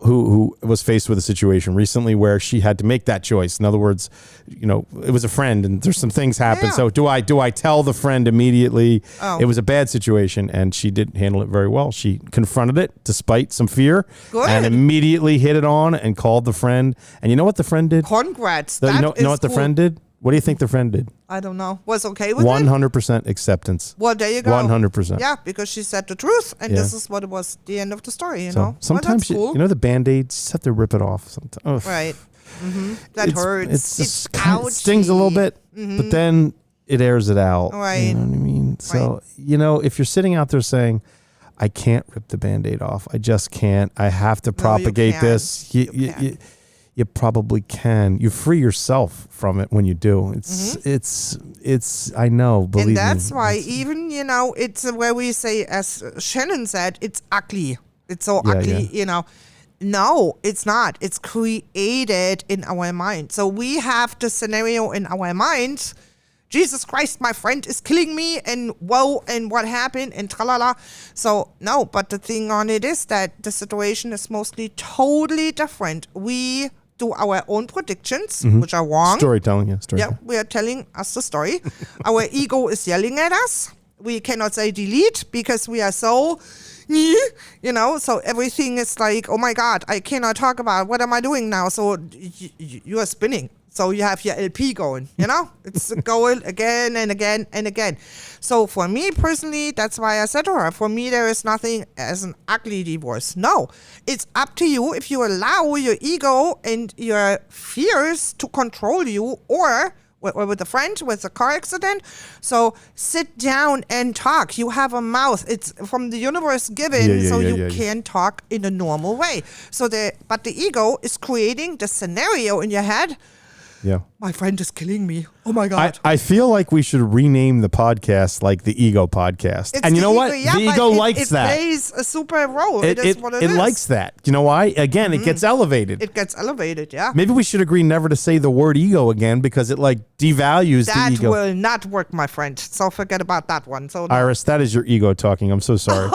who was faced with a situation recently where she had to make that choice. In other words, it was a friend and there's some things happen. Yeah. So do I tell the friend immediately? Oh. It was a bad situation and she didn't handle it very well. She confronted it despite some fear. Good. And immediately hit it on and called the friend. And you know what the friend did? Congrats. You know That is what the cool. friend did? What do you think the friend did? I don't know. Was okay with it? 100% acceptance. Well, there you go. 100%. Yeah, because she said the truth, and Yeah. this is what it was, the end of the story, you So know? sometimes well, that's cool. you know the band-aid, you just have to rip it off sometimes. Right. That hurts. It's kind of stings a little bit, but then it airs it out. Right. You know what I mean? So, if you're sitting out there saying, I can't rip the band-aid off. I just can't. I have to propagate can't. this. You probably can. You free yourself from it when you do. It's I know, believe me. And that's why even, it's where we say, as Shannon said, it's ugly. It's so Yeah, ugly, No, it's not. It's created in our mind. So we have the scenario in our mind. Jesus Christ, my friend is killing me, and whoa, and what happened, and tralala. So, no, but the thing on it is that the situation is mostly totally different. We do our own predictions, which are wrong. Storytelling, yeah. Yeah, we are telling us the story. Our ego is yelling at us. We cannot say delete because we are so, so everything is like, oh my God, I cannot talk about what am I doing now? So you are spinning. So you have your LP going, it's going again and again and again. So for me personally, that's why I said to her, for me, there is nothing as an ugly divorce. No, it's up to you if you allow your ego and your fears to control you, or with a friend with a car accident. So sit down and talk. You have a mouth. It's from the universe given, you can talk in a normal way. But the ego is creating the scenario in your head. Yeah. My friend is killing me. Oh my God. I feel like we should rename the podcast like the Ego Podcast. It's and you the know what? ego, yeah, the ego likes it that. It plays a super role. It is what it is. It likes that. You know why? Again, it gets elevated. It gets elevated, yeah. Maybe we should agree never to say the word ego again because it devalues the That ego. will not work, my friend. So forget about that one. So no. Iris, that is your ego talking. I'm so sorry.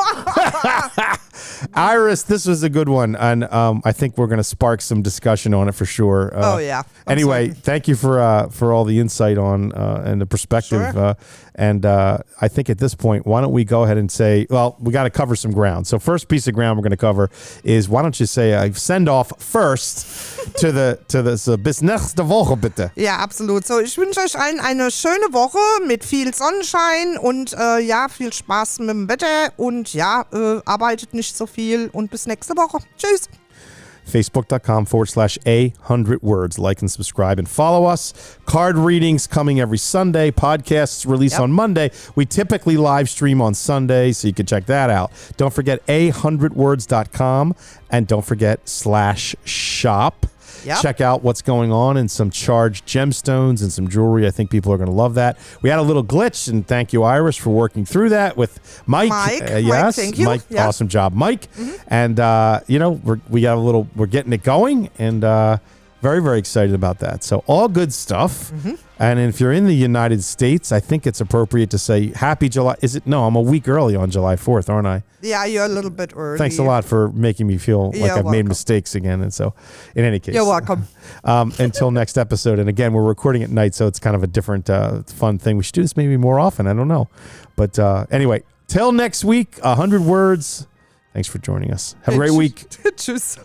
Iris, this was a good one, and I think we're going to spark some discussion on it for sure. Oh yeah. Anyway, thank you for all the insight on and the perspective. Sure. And I think at this point, why don't we go ahead and say, well, we got to cover some ground. So first piece of ground we're going to cover is, why don't you say send off first to das bis nächste Woche bitte. Ja, absolut. So, ich wünsche euch allen eine schöne Woche mit viel Sonnenschein und ja, viel Spaß mit dem Wetter und ja, arbeitet nicht so viel und bis nächste Woche. Tschüss. Facebook.com/a100 words. Like and subscribe and follow us. Card readings coming every Sunday. Podcasts released on Monday. We typically live stream on Sunday, so you can check that out. Don't forget a100words.com, and don't forget /shop. Yep. Check out what's going on and some charged gemstones and some jewelry. I think people are going to love that. We had a little glitch, and thank you, Iris, for working through that with Mike. Mike, thank you. Mike, yeah. Awesome job, Mike. Mm-hmm. And we're getting it going, and very, very excited about that. So all good stuff. Mm-hmm. And if you're in the United States, I think it's appropriate to say Happy July. No, I'm a week early on July 4th, aren't I? Yeah, you're a little bit early. Thanks a lot for making me feel like I've made mistakes again. And so, in any case, you're welcome. Until next episode. And again, we're recording at night, so it's kind of a different fun thing. We should do this maybe more often. I don't know. But anyway, till next week, 100 words. Thanks for joining us. Have a great week. Tschüss.